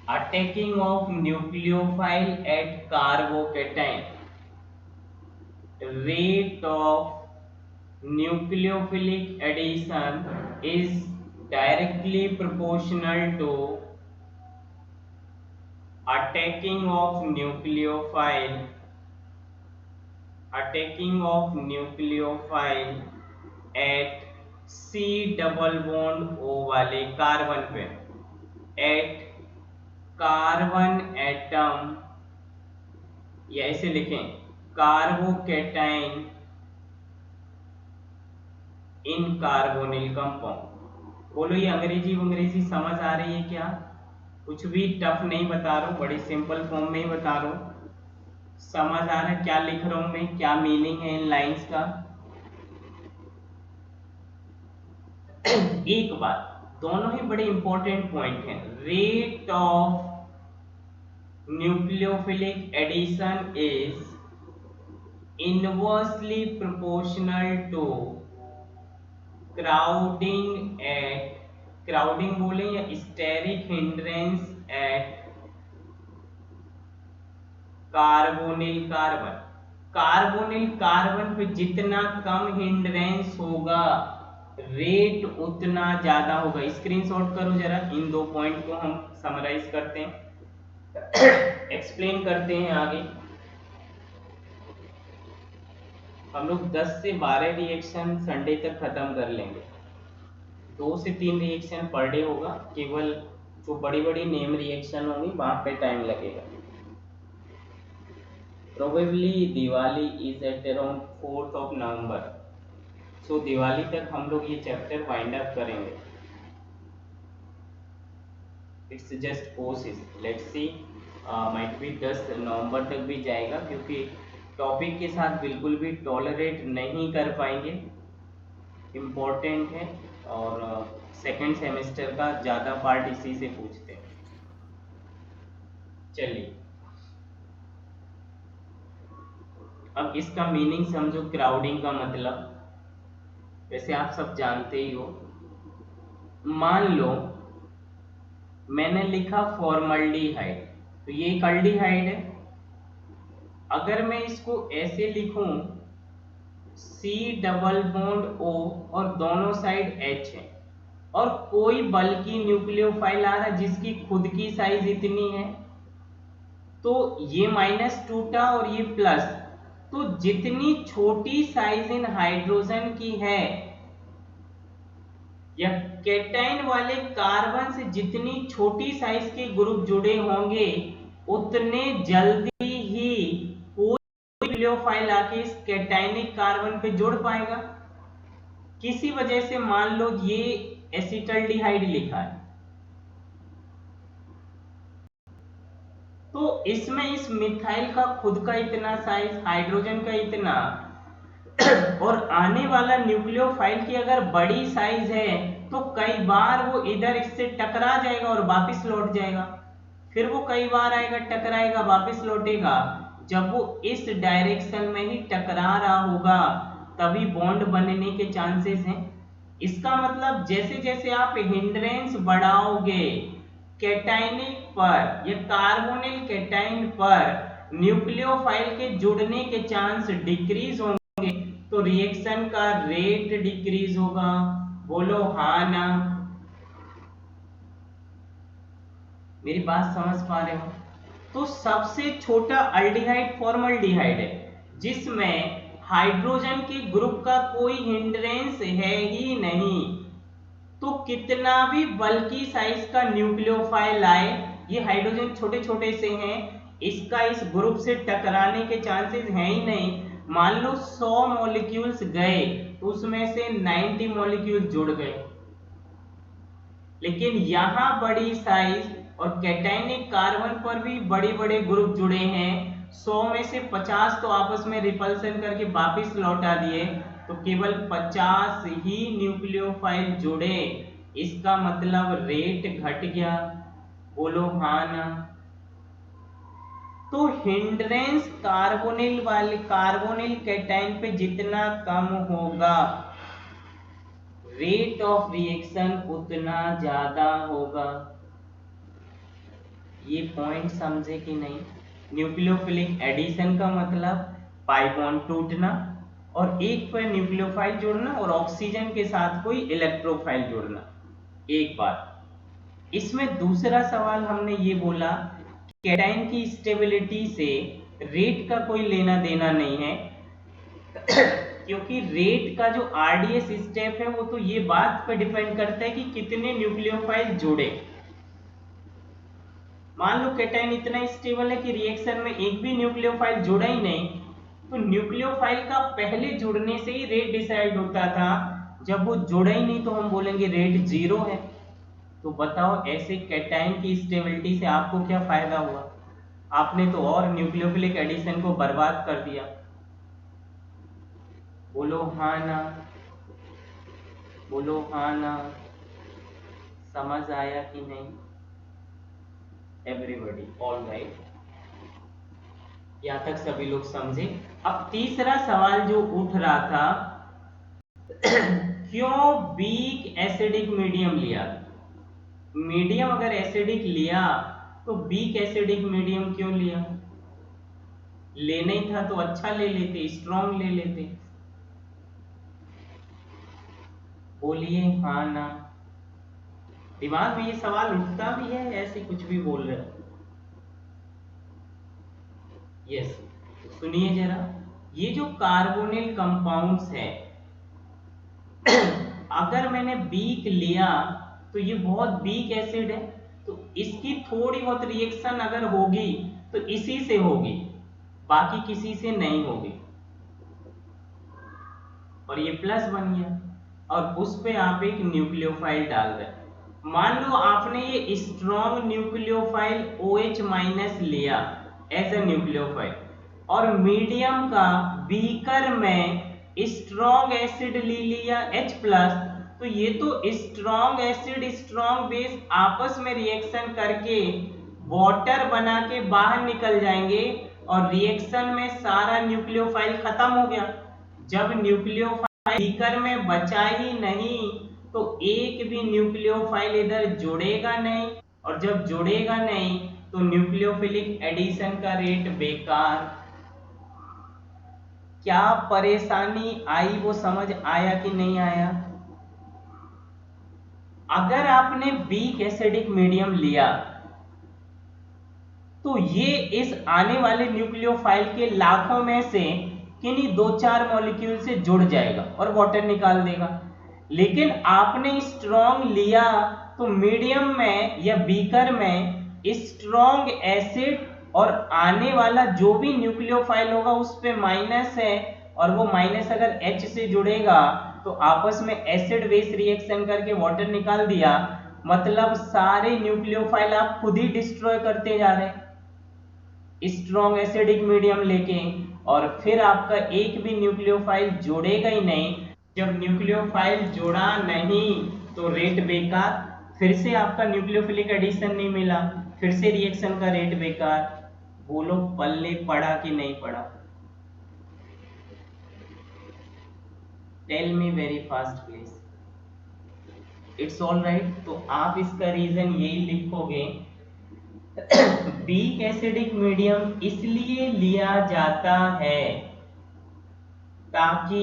attacking of nucleophile at carbocation. Rate of nucleophilic addition is directly proportional to attacking of nucleophile at C double bond O वाले कार्बन पे, एट कार्बन एटम, या ऐसे लिखें carbocation इन carbonyl compound. बोलो ये अंग्रेजी समझ आ रही है क्या? कुछ भी टफ नहीं बता रहा हूँ, बड़ी सिंपल फॉर्म में ही बता रहा हूँ। समझ आ रहा है क्या लिख रहा हूं मैं, क्या मीनिंग है इन लाइंस का? एक बात, दोनों ही बड़े इंपॉर्टेंट पॉइंट हैं। Rate of nucleophilic addition is inversely proportional to crowding बोले या steric hindrance at carbonyl carbon पे जितना कम हिंड्रेंस होगा रेट उतना ज्यादा होगा। स्क्रीनशॉट करो जरा, इन दो पॉइंट को हम समराइज करते हैं, एक्सप्लेन करते हैं आगे। हम लोग 10 से 12 रिएक्शन संडे तक खत्म कर लेंगे। 2 से 3 रिएक्शन पर डे होगा, केवल जो बड़ी बड़ी नेम रिएक्शन होंगी वहां पे टाइम लगेगा। Probably Diwali is at around 4th of November, so Diwali तक हम लोग ये चैप्टर वाइंड अप करेंगे। It's just courses, let's see, might भी 10 नवंबर तक भी जाएगा, क्योंकि टॉपिक के साथ बिल्कुल भी टॉलरेट नहीं कर पाएंगे, इम्पोर्टेंट है, और सेकेंड सेमेस्टर का ज़्यादा पार्ट इसी से पूछते हैं। चलिए अब इसका मीनिंग समझो, क्राउडिंग का मतलब वैसे आप सब जानते ही हो। मान लो मैंने लिखा फॉर्मल्डिहाइड, तो ये एक अल्डिहाइड है। अगर मैं इसको ऐसे लिखूं C डबल बॉन्ड O और दोनों साइड H है, और कोई बल्कि न्यूक्लियोफाइल आ रहा है जिसकी खुद की साइज इतनी है, तो ये माइनस टूटा और ये प्लस, तो जितनी छोटी साइज इन हाइड्रोजन की है या कैटायन वाले कार्बन से जितनी छोटी साइज के ग्रुप जुड़े होंगे उतने जल्दी ही कोई न्यूक्लियोफाइल आके इस कैटायनिक कार्बन पे जुड़ पाएगा। किसी वजह से मान लो ये एसिटल्डिहाइड लिखा है, तो इसमें इस मिथाइल का खुद का इतना साइज, हाइड्रोजन का इतना, और आने वाला न्यूक्लियोफाइल की अगर बड़ी साइज है तो कई बार वो इधर इससे टकरा जाएगा और वापस लौट जाएगा, फिर वो कई बार आएगा, टकराएगा, वापस लौटेगा। जब वो इस डायरेक्शन में ही टकरा रहा होगा तभी बॉन्ड बनने के चांसेस हैं। इसका मतलब जैसे जैसे आप हिंड्रेंस बढ़ाओगे कैटायनिक पर या कार्बोनिल कैटायन पर न्यूक्लियोफाइल के जुड़ने के चांस डिक्रीज होंगे, तो रिएक्शन का रेट डिक्रीज होगा। बोलो हाँ ना? मेरी बात समझ पा रहे हो? तो सबसे छोटा अल्डिहाइड फॉर्मल्डिहाइड है जिसमें हाइड्रोजन के ग्रुप का कोई हिंड्रेंस है ही नहीं, तो कितना भी बल्कि साइज का न्यूक्लियोफाइल आए, ये हाइड्रोजन छोटे छोटे से हैं, इसका इस ग्रुप से टकराने के चांसेस हैं ही नहीं। मान लो 100 मॉलिक्यूल्स गए तो उसमें से 90 मॉलिक्यूल जुड़ गए, लेकिन यहां बड़ी साइज और कैटायनिक कार्बन पर भी बड़े बड़े ग्रुप जुड़े हैं, 100 में से 50 तो आपस में रिपल्सन करके वापस लौटा दिए, तो केवल 50 ही न्यूक्लियोफाइल जुड़े, इसका मतलब रेट घट गया। बोलो हाँ ना? तो हिंड्रेंस कार्बोनिल कैटायन पे जितना कम होगा रेट ऑफ रिएक्शन उतना ज्यादा होगा। ये पॉइंट समझे कि नहीं? न्यूक्लियोफिलिक एडिशन का मतलब पाई बॉन्ड टूटना और एक पर न्यूक्लियोफाइल जोड़ना और ऑक्सीजन के साथ कोई इलेक्ट्रोफाइल जोड़ना। एक बात इसमें दूसरा सवाल हमने ये बोला कैटायन की स्टेबिलिटी से रेट का कोई लेना देना नहीं है क्योंकि रेट का जो आरडीएस स्टेप है वो तो ये बात पर डिपेंड करता है कि कितने न्यूक्लियोफाइल जुड़े। मान लो कैटायन इतना स्टेबल है कि रिएक्शन में एक भी न्यूक्लियोफाइल जुड़ा ही नहीं, तो न्यूक्लियोफाइल का पहले जुड़ने से ही रेट डिसाइड होता था, जब वो जुड़ा ही नहीं तो हम बोलेंगे रेट 0 है। तो बताओ ऐसे कैटायन की स्टेबिलिटी से आपको क्या फायदा हुआ? आपने तो और न्यूक्लियोफिलिक एडिशन को बर्बाद कर दिया। बोलो हाँ ना? बोलो हाँ ना? समझ आया कि नहीं एवरीबॉडी? ऑल राइट, यहाँ तक सभी लोग समझे। अब तीसरा सवाल जो उठ रहा था क्यों वीक एसिडिक मीडियम लिया? मीडियम अगर एसिडिक लिया तो वीक एसिडिक मीडियम क्यों लिया? लेना ही था तो अच्छा ले लेते, स्ट्रॉन्ग ले लेते। बोलिए हाँ ना? दिमाग में ये सवाल उठता भी है, ऐसे कुछ भी बोल रहे हो? यस। सुनिए जरा, ये जो कार्बोनिल कंपाउंड्स है अगर मैंने वीक लिया तो ये बहुत वीक एसिड है, तो इसकी थोड़ी बहुत रिएक्शन अगर होगी तो इसी से होगी, बाकी किसी से नहीं होगी, और ये प्लस बन गया और उस पे आप एक न्यूक्लियोफाइल डाल रहे। मान लो आपने ये स्ट्रॉन्ग न्यूक्लियोफाइल OH माइनस लिया एज ए न्यूक्लियोफाइल और मीडियम का बीकर में स्ट्रॉन्ग एसिड ले लिया H प्लस, तो ये तो स्ट्रॉन्ग एसिड स्ट्रॉन्ग बेस आपस में रिएक्शन करके वाटर बना के बाहर निकल जाएंगे और रिएक्शन में सारा न्यूक्लियोफाइल खत्म हो गया। जब न्यूक्लियोफाइल बीकर में बचा ही नहीं तो एक भी न्यूक्लियोफाइल इधर जुड़ेगा नहीं, और जब जुड़ेगा नहीं तो न्यूक्लियोफिलिक एडिशन का रेट बेकार। क्या परेशानी आई, वो समझ आया कि नहीं आया? अगर आपने वीक एसिडिक मीडियम लिया तो ये इस आने वाले न्यूक्लियोफाइल के लाखों में से किन्हीं 2-4 मॉलिक्यूल से जुड़ जाएगा और वाटर निकाल देगा। लेकिन आपने स्ट्रॉन्ग लिया तो मीडियम में या बीकर में स्ट्रॉन्ग एसिड, और आने वाला जो भी न्यूक्लियोफाइल होगा उस पे माइनस है, और वो माइनस अगर H से जुड़ेगा तो आपस में एसिड बेस रिएक्शन करके वाटर निकाल दिया, मतलब सारे न्यूक्लियोफाइल आप खुद ही डिस्ट्रॉय करते जा रहे हैं स्ट्रॉन्ग एसिडिक मीडियम लेके, और फिर आपका एक भी न्यूक्लियोफाइल जुड़ेगा ही नहीं। जब न्यूक्लियोफाइल जुड़ा नहीं तो रेट बेकार, फिर से आपका न्यूक्लियोफिलिक एडिशन नहीं मिला, फिर से रिएक्शन का रेट बेकार। बोलो पल्ले पड़ा कि नहीं पड़ा? Tell me very fast please. It's all right. तो आप इसका रीजन यही लिखोगे, वीक एसिडिक मीडियम इसलिए लिया जाता है ताकि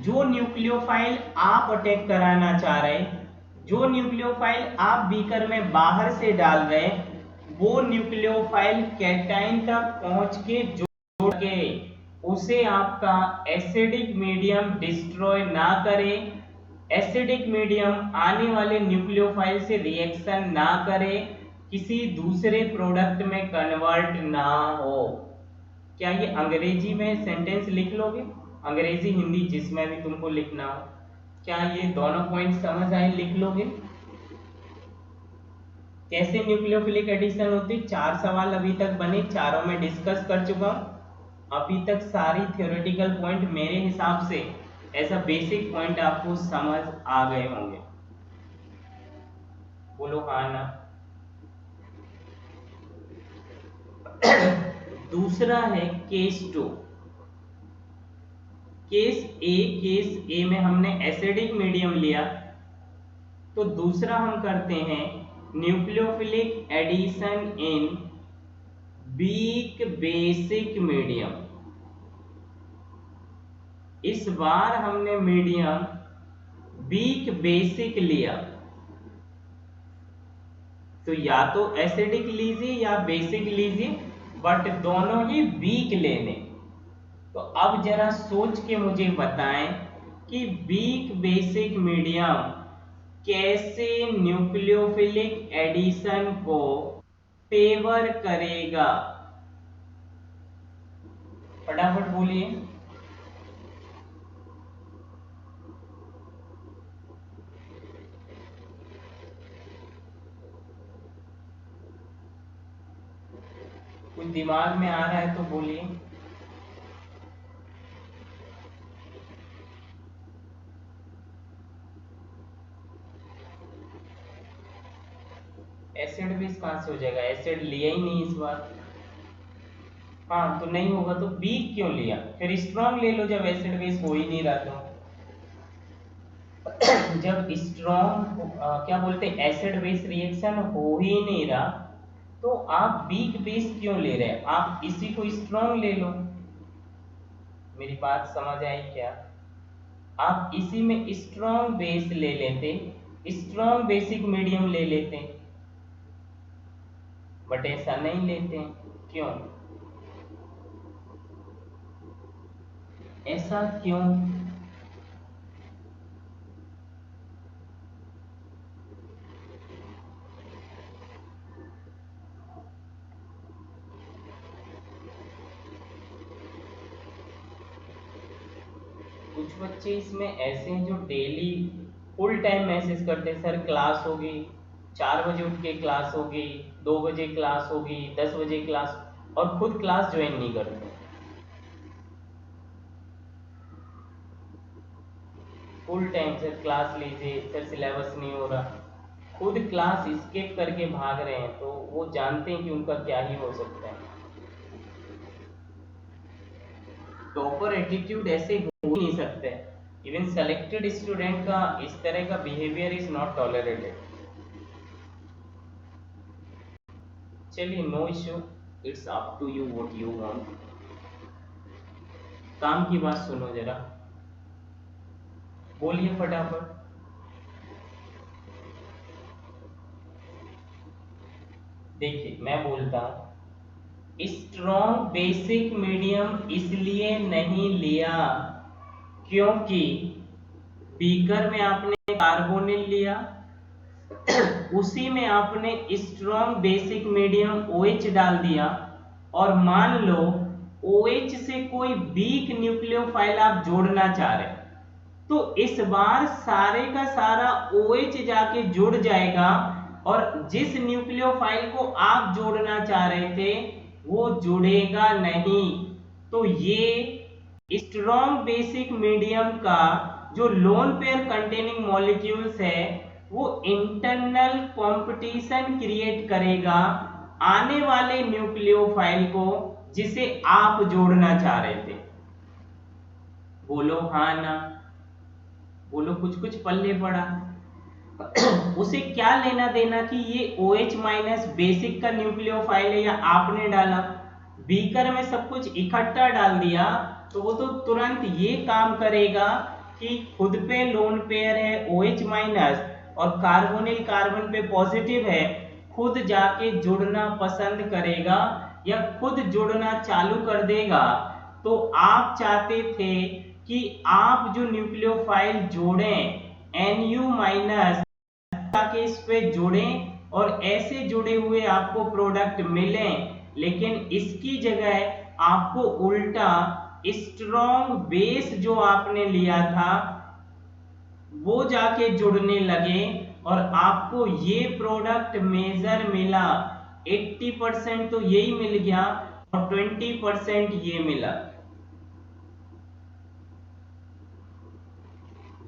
जो न्यूक्लियोफाइल आप अटैक कराना चाह रहे, जो न्यूक्लियोफाइल आप बीकर में बाहर से डाल रहे, वो न्यूक्लियोफाइल कैटाइन तक पहुंच के जुड़ के उसे आपका एसिडिक मीडियम डिस्ट्रॉय ना करे, एसिडिक मीडियम आने वाले न्यूक्लियोफाइल से रिएक्शन ना करे, किसी दूसरे प्रोडक्ट में कन्वर्ट ना हो। क्या ये अंग्रेजी में सेंटेंस लिख लोगे? अंग्रेजी हिंदी जिसमें भी तुमको लिखना हो, क्या ये दोनों पॉइंट समझ आए? लिख लोगे? कैसे न्यूक्लियोफिलिक एडिशन होती? 4 सवाल अभी तक बने, चारों में डिस्कस कर चुका हूं। अभी तक सारी थ्योरेटिकल पॉइंट मेरे हिसाब से ऐसा बेसिक पॉइंट आपको समझ आ गए होंगे। बोलो हाँ ना। दूसरा है केस 2। केस ए में हमने एसिडिक मीडियम लिया, तो दूसरा हम करते हैं nucleophilic addition in week basic medium. इस बार हमने मीडियम वीक बेसिक लिया, तो या तो एसिडिक लीजिए या बेसिक लीजिए, बट दोनों ही वीक लेने। तो अब जरा सोच के मुझे बताएं कि वीक बेसिक मीडियम कैसे न्यूक्लियोफिलिक एडिशन को फेवर करेगा? फटाफट बोलिए। कुछ दिमाग में आ रहा है तो बोलिए। एसिड बेस कहां से हो जाएगा? एसिड लिया ही नहीं इस बार। हाँ, तो नहीं होगा तो वीक क्यों लिया? फिर स्ट्रॉन्ग ले लो जब एसिड बेस हो ही नहीं रहा तो। जब स्ट्रॉन्ग क्या बोलते हैं, एसिड बेस रिएक्शन हो ही नहीं रहा, तो आप वीक बेस क्यों ले रहे हैं? आप इसी को स्ट्रॉन्ग ले लो। मेरी बात समझ आई क्या? आप इसी में स्ट्रॉन्ग बेस ले लेते, स्ट्रॉन्ग बेसिक मीडियम ले लेते, बट ऐसा नहीं लेते। क्यों? ऐसा क्यों? कुछ बच्चे इसमें ऐसे हैं जो डेली फुल टाइम मैसेज करते हैं, सर क्लास होगी, 4 बजे उठ के क्लास होगी, 2 बजे क्लास होगी, 10 बजे क्लास, और खुद क्लास ज्वाइन नहीं करते। फुल टाइम सर क्लास लीजिए, सर सिलेबस नहीं हो रहा, खुद क्लास स्किप करके भाग रहे हैं, तो वो जानते हैं कि उनका क्या ही हो सकता है। टॉपर एटीट्यूड ऐसे हो ही नहीं सकते। इवन सेलेक्टेड स्टूडेंट का इस तरह का बिहेवियर इज नॉट टॉलरेटेड। चलिए, no issue, it's up to you what you want. काम की बात सुनो जरा, बोलिए फटाफट। देखिए मैं बोलता हूँ, स्ट्रॉन्ग बेसिक मीडियम इसलिए नहीं लिया क्योंकि बीकर में आपने कार्बोनिल लिया, उसी में आपने स्ट्रॉन्ग बेसिक मीडियम OH डाल दिया, और मान लो OH से कोई वीक न्यूक्लियोफाइल आप जोड़ना चाह रहे, तो इस बार सारे का सारा OH जाके जुड़ जाएगा, और जिस न्यूक्लियोफाइल को आप जोड़ना चाह रहे थे वो जुड़ेगा नहीं। तो ये स्ट्रॉन्ग बेसिक मीडियम का जो लोन पेयर कंटेनिंग मॉलिक्यूल्स है वो इंटरनल कंपटीशन क्रिएट करेगा आने वाले न्यूक्लियोफाइल को जिसे आप जोड़ना चाह रहे थे। बोलो हाँ ना, बोलो कुछ कुछ पल्ले पड़ा। उसे क्या लेना देना कि ये OH माइनस बेसिक का न्यूक्लियोफाइल है या आपने डाला, बीकर में सब कुछ इकट्ठा डाल दिया तो वो तो तुरंत ये काम करेगा कि खुद पे लोन पेयर है OH माइनस और कार्बोनिल कार्बन पे पॉजिटिव है, खुद जाके जुड़ना पसंद करेगा या खुद जुड़ना चालू कर देगा। तो आप चाहते थे कि आप जो न्यूक्लियोफाइल जोड़ें Nu माइनस के इस पे जुड़ें और ऐसे जुड़े हुए आपको प्रोडक्ट मिलें, लेकिन इसकी जगह आपको उल्टा स्ट्रॉन्ग बेस जो आपने लिया था वो जाके जुड़ने लगे और आपको ये प्रोडक्ट मेजर मिला। 80% तो यही मिल गया और 20% ये मिला।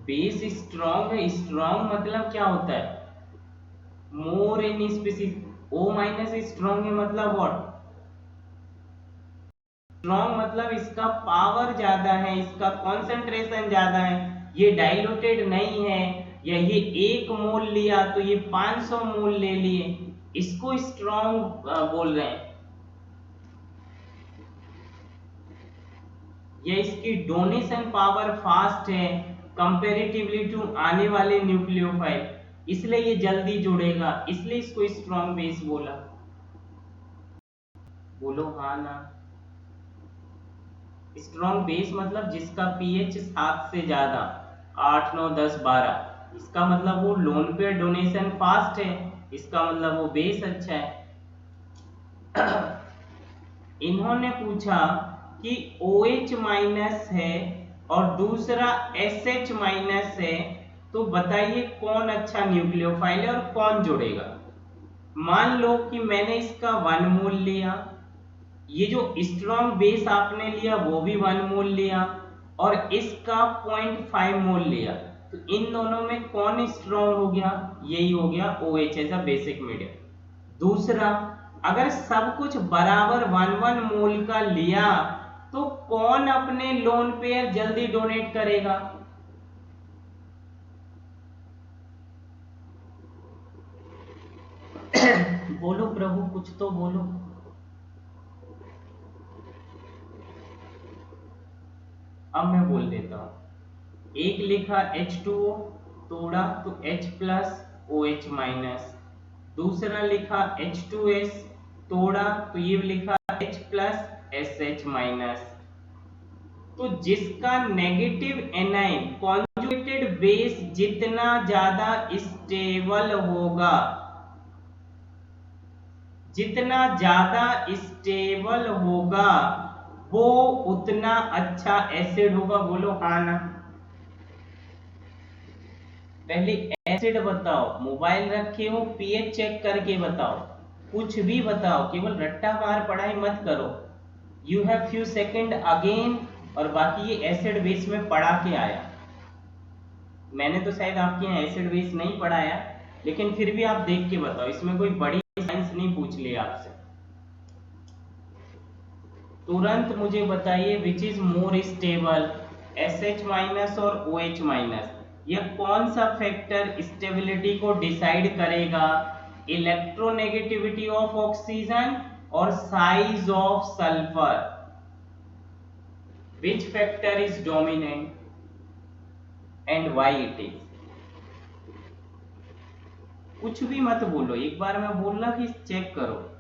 बेस स्ट्रॉन्ग है, स्ट्रॉन्ग मतलब क्या होता है? More in specific. O minus strong है मतलब व्हाट? स्ट्रॉन्ग मतलब इसका पावर ज्यादा है, इसका कॉन्सेंट्रेशन ज्यादा है, ये डाइल्यूटेड नहीं है, या ये 1 मोल लिया तो ये 500 मोल ले लिए, इसको स्ट्रॉन्ग बोल रहे हैं। या इसकी डोनेशन पावर फास्ट है कंपैरेटिवली टू आने वाले न्यूक्लियोफाइल, इसलिए ये जल्दी जुड़ेगा, इसलिए इसको स्ट्रॉन्ग बेस बोला। बोलो हाँ ना। स्ट्रॉन्ग बेस मतलब जिसका pH 7 से ज्यादा, 8 9 10 12, इसका मतलब वो लोन पेयर डोनेशन फास्ट है, इसका मतलब वो बेस अच्छा है। इन्होंने पूछा कि OH माइनस है और दूसरा SH माइनस है, तो बताइए कौन अच्छा न्यूक्लियोफाइल है और कौन जुड़ेगा। मान लो कि मैंने इसका 1 मोल लिया, ये जो स्ट्रॉन्ग बेस आपने लिया वो भी 1 मोल लिया और इसका 0.5 मोल लिया, तो इन दोनों में कौन स्ट्रॉन्ग हो गया? यही हो गया OH as a basic medium. दूसरा, अगर सब कुछ बराबर 1 मोल का लिया तो कौन अपने लोन पेयर जल्दी डोनेट करेगा? बोलो प्रभु, कुछ तो बोलो। अब मैं बोल देता हूं, एक लिखा H2O, तोड़ा तो H प्लस OH माइनस, दूसरा लिखा H2S, तोड़ा तो ये लिखा H प्लस SH माइनस। तो जिसका नेगेटिव एनाइन कॉन्जुगेटेड बेस जितना ज्यादा स्टेबल होगा, जितना ज्यादा स्टेबल होगा वो उतना अच्छा एसिड होगा। बोलो हाँ ना। पहले एसिड बताओ, मोबाइल रखे हो pH चेक करके बताओ, कुछ भी बताओ, केवल रट्टा मार पढ़ाई मत करो। You have few second again. और बाकी ये एसिड बेस में पढ़ा के आया, मैंने तो शायद आपके यहाँ एसिड बेस नहीं पढ़ाया, लेकिन फिर भी आप देख के बताओ, इसमें कोई बड़ी साइंस नहीं पूछ लिया आपसे। तुरंत मुझे बताइए which is more stable, SH minus और OH माइनस, यह कौन सा फैक्टर स्टेबिलिटी को डिसाइड करेगा? इलेक्ट्रोनेगेटिविटी ऑफ ऑक्सीजन और size of sulphur. Which factor is dominant and why it is? कुछ भी मत बोलो, एक बार मैं बोल रहा कि चेक करो।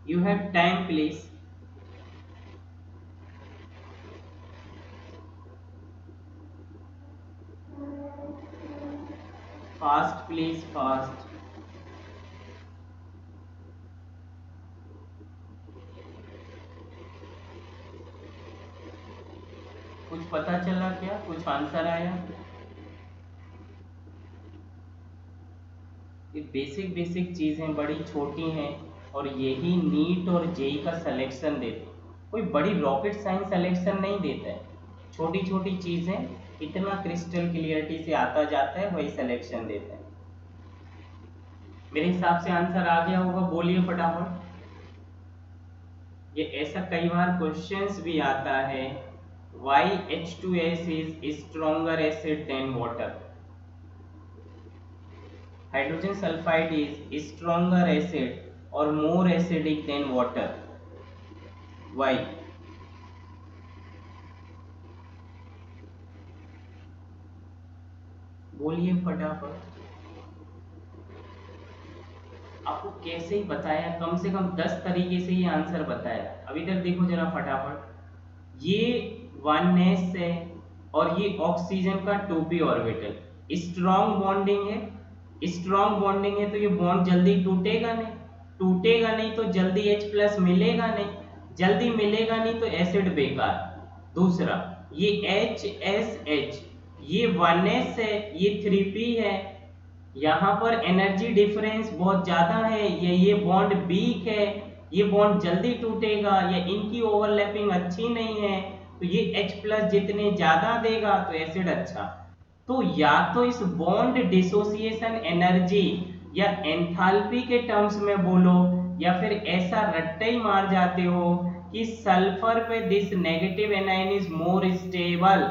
You have time, please. Fast, please, fast. कुछ पता चला क्या? कुछ आंसर आया? ये बेसिक बेसिक चीजें बड़ी छोटी हैं और यही नीट और जेई का सिलेक्शन देते हैं। कोई बड़ी रॉकेट साइंस सिलेक्शन नहीं देता है, छोटी छोटी चीजें इतना क्रिस्टल क्लियरिटी से आता जाता है, वही सिलेक्शन देता है। मेरे हिसाब से आंसर आ गया होगा, बोलिए फटाफट। ये ऐसा कई बार क्वेश्चंस भी आता है, why H2S is stronger acid than water? Hydrogen sulfide is stronger acid or more acidic than water. Why? बोलिए फटाफट। आपको कैसे ही बताया, कम से कम 10 तरीके से ये आंसर बताया। अब इधर देखो जरा फटाफट, ये 1s है और ये ऑक्सीजन का 2p ऑर्बिटल, स्ट्रॉन्ग बॉन्डिंग है। स्ट्रॉन्ग बॉन्डिंग है तो ये बॉन्ड जल्दी टूटेगा नहीं, टूटेगा नहीं तो जल्दी H प्लस मिलेगा नहीं, जल्दी मिलेगा नहीं तो एसिड बेकार। दूसरा, ये HSH, ये 1s है, ये 3p है, यहाँ पर एनर्जी डिफरेंस बहुत ज्यादा है, ये बॉन्ड वीक है, ये बॉन्ड जल्दी टूटेगा, या इनकी ओवरलैपिंग अच्छी नहीं है, तो ये H प्लस जितने ज्यादा देगा तो एसिड अच्छा। तो या तो इस बॉन्ड डिसोसिएशन एनर्जी या एंथैल्पी के टर्म्स में बोलो, या फिर ऐसा रट्टा ही मार जाते हो कि सल्फर पे this negative anion is more stable.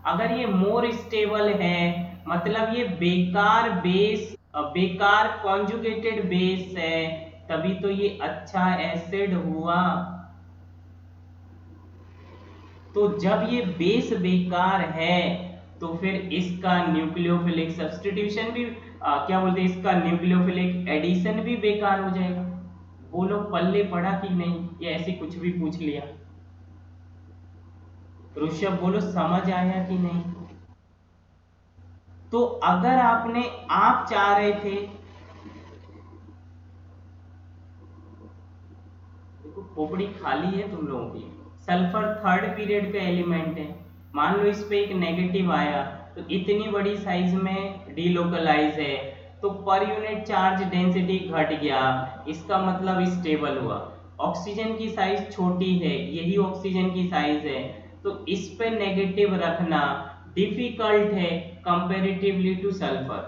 अगर ये मोर स्टेबल है मतलब ये बेकार बेस, बेकार कॉन्जुगेटेड बेस है, तभी तो ये अच्छा एसिड हुआ। तो जब ये बेस बेकार है तो फिर इसका न्यूक्लियोफिलिक सब्स्टिट्यूशन भी क्या बोलते हैं, इसका न्यूक्लियोफिलिक एडिशन भी बेकार हो जाएगा। बोलो पल्ले पड़ा कि नहीं, ये ऐसे कुछ भी पूछ लिया। ऋषभ बोलो समझ आया कि नहीं? तो अगर आप चाह रहे थे, देखो खोपड़ी खाली है तुम लोगों की, सल्फर थर्ड पीरियड का एलिमेंट है, मान लो इस पे एक नेगेटिव आया तो इतनी बड़ी साइज में डीलोकलाइज है, तो पर यूनिट चार्ज डेंसिटी घट गया, इसका मतलब स्टेबल हुआ। ऑक्सीजन की साइज छोटी है, यही ऑक्सीजन की साइज है, तो इस पे नेगेटिव रखना डिफिकल्ट है कंपैरेटिवली टू सल्फर।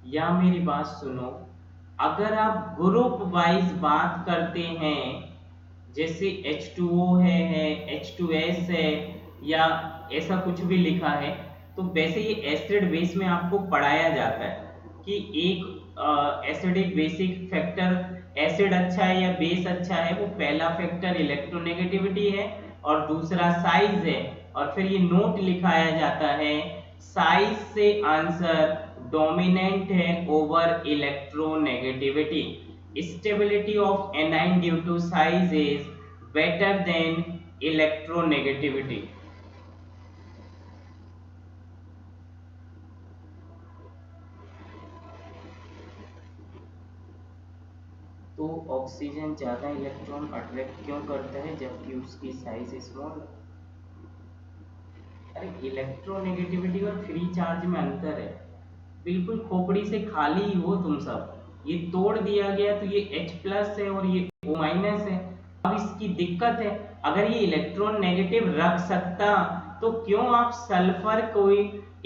या मेरी बात सुनो, अगर आप ग्रुप वाइज बात करते हैं, जैसे H2O है H2S है, या ऐसा कुछ भी लिखा है, तो वैसे ये एसिड बेस में आपको पढ़ाया जाता है कि एक एसिडिक बेसिक फैक्टर एसिड अच्छा है या बेस अच्छा है, वो पहला फैक्टर इलेक्ट्रोनेगेटिविटी है और दूसरा साइज है, और फिर ये नोट लिखाया जाता है साइज से आंसर डोमिनेंट है over electronegativity, stability of anion due to size is better than electronegativity। तो ऑक्सीजन ज्यादा इलेक्ट्रॉन अट्रैक्ट क्यों करता है जबकि उसकी साइज स्मॉल? अरे इलेक्ट्रोनेगेटिविटी और फ्री चार्ज में अंतर है, बिल्कुल खोपड़ी से खाली ही हो तुम सब, ये तोड़ दिया गया तो ये H प्लस है और ये O माइनस है। अब इसकी दिक्कत है, अगर ये इलेक्ट्रॉन नेगेटिव रख सकता तो क्यों आप सल्फर को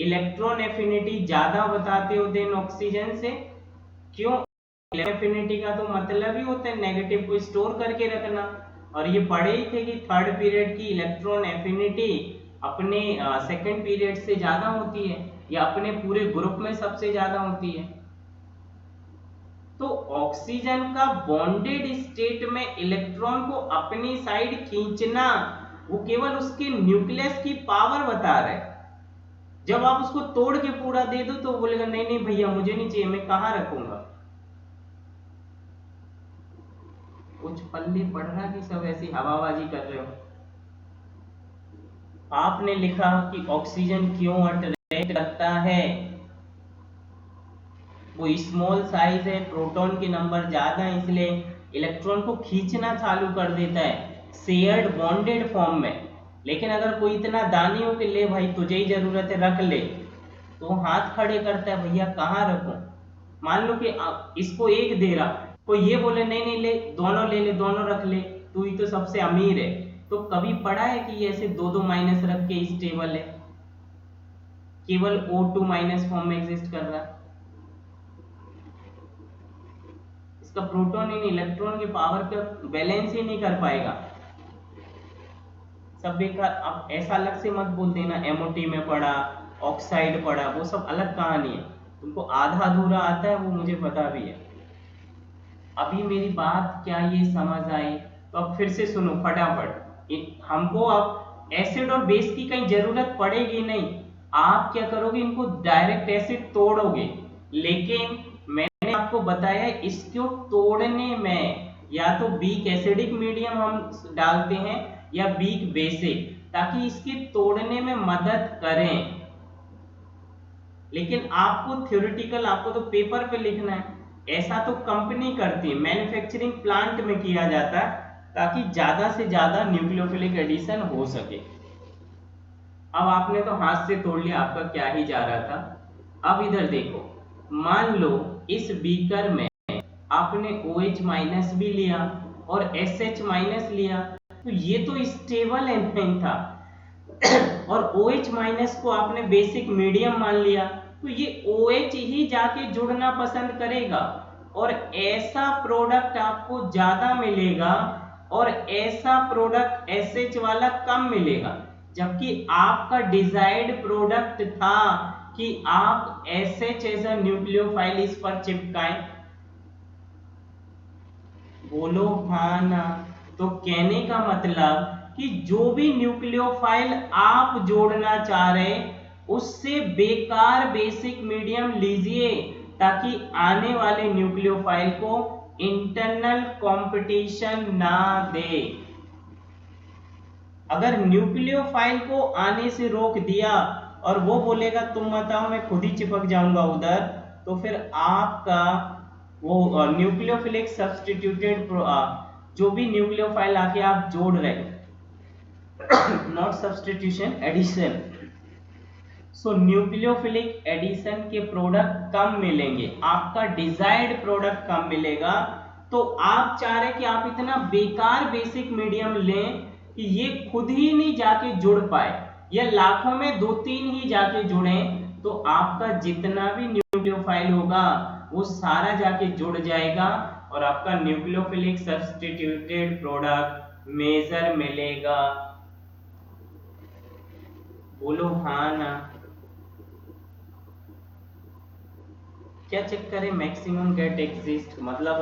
इलेक्ट्रॉन एफिनिटी ज्यादा बताते हो देन ऑक्सीजन से? क्यों? एफिनिटी का तो मतलब ही होता है नेगेटिव को स्टोर करके रखना, और ये पढ़े ही थे कि थर्ड पीरियड की इलेक्ट्रॉन एफिनिटी अपने सेकंड पीरियड से ज्यादा होती है, या अपने पूरे ग्रुप में सबसे ज्यादा होती है। तो ऑक्सीजन का बॉन्डेड स्टेट में इलेक्ट्रॉन को अपनी साइड खींचना, वो केवल उसके न्यूक्लियस की पावर बता रहा है। जब आप उसको तोड़ के पूरा दे दो तो बोलेगा नहीं नहीं भैया मुझे नहीं चाहिए, मैं कहां रखूंगा। कुछ पल्ले पड़ रहा कि सब ऐसी हवाबाजी कर रहे हो? आपने लिखा कि ऑक्सीजन क्यों अट्रैक्ट करता है, वो स्मॉल साइज है, प्रोटॉन के नंबर ज्यादा है, इसलिए इलेक्ट्रॉन को खींचना चालू कर देता है शेयर्ड बॉन्डेड फॉर्म में। लेकिन अगर कोई इतना दानी हो कि ले भाई तुझे ही जरूरत है रख ले, तो हाथ खड़े करता है भैया कहाँ रखूं। मान लो कि इसको एक दे रहा, कोई ये बोले नहीं नहीं ले दोनों रख ले, तू ही तो सबसे अमीर है, तो कभी पढ़ा है कि ये ऐसे दो दो माइनस रख के स्टेबल है? केवल O2 माइनस फॉर्म में एग्जिस्ट कर रहा है। इसका प्रोटॉन इन इलेक्ट्रॉन के पावर का बैलेंस ही नहीं कर पाएगा। सब बेकार। अब ऐसा अलग से मत बोल देना एमओटी में पढ़ा, ऑक्साइड पढ़ा, वो सब अलग कहानी है। तुमको आधा अधूरा आता है वो मुझे पता भी है। अभी मेरी बात क्या ये समझ आई? तो अब फिर से सुनो फटाफट। हमको अब एसिड और बेस की कहीं जरूरत पड़ेगी नहीं। आप क्या करोगे, इनको डायरेक्ट एसिड तोड़ोगे, लेकिन मैंने आपको बताया इसको तोड़ने में या तो वीक एसिडिक मीडियम हम डालते हैं या वीक बेसिक, ताकि इसके तोड़ने में मदद करें। लेकिन आपको थ्योरेटिकल, आपको तो पेपर पे लिखना है। ऐसा तो कंपनी करती है, मैन्युफैक्चरिंग प्लांट में किया जाता है, ताकि ज्यादा से ज्यादा न्यूक्लियोफिलिक एडिशन हो सके। अब आपने तो हाथ से तोड़ लिया, आपका क्या ही जा रहा था। अब इधर देखो, मान लो इस बीकर में आपने OH माइनस भी लिया और SH माइनस लिया, तो ये तो स्टेबल एल्केन था और OH माइनस को आपने बेसिक मीडियम मान लिया, तो ये OH ही जाके जुड़ना पसंद करेगा और ऐसा प्रोडक्ट आपको ज्यादा मिलेगा और ऐसा प्रोडक्ट SH वाला कम मिलेगा। जबकि आपका डिजायर्ड प्रोडक्ट था कि आप SH एज अ न्यूक्लियोफाइल इस पर चिपकाएं। बोलो हाँ ना? तो कहने का मतलब कि जो भी न्यूक्लियोफाइल आप जोड़ना चाह रहे उससे बेकार बेसिक मीडियम लीजिए, ताकि आने वाले न्यूक्लियोफाइल को इंटरनल कंपटीशन ना दे। अगर न्यूक्लियोफाइल को आने से रोक दिया और वो बोलेगा तुम मत आओ मैं खुद ही चिपक जाऊंगा उधर, तो फिर आपका वो न्यूक्लियोफिलिक सब्स्टिट्यूटेड जो भी न्यूक्लियोफाइल आके आप जोड़ रहे, not substitution, addition. So nucleophilic addition के प्रोडक्ट कम मिलेंगे, आपका डिजायर्ड प्रोडक्ट कम मिलेगा। तो आप चाह रहे कि आप इतना बेकार बेसिक मीडियम लें कि ये खुद ही नहीं जाके जुड़ पाए, या लाखों में 2-3 ही जाके जुड़े, तो आपका जितना भी न्यूक्लियोफाइल होगा वो सारा जाके जुड़ जाएगा और आपका न्यूक्लियोफिलिक सब्स्टिट्यूटेड प्रोडक्ट मेजर मिलेगा। बोलो हाँ ना? क्या चक्कर है मैक्सिमम गेट एग्जिस्ट, मतलब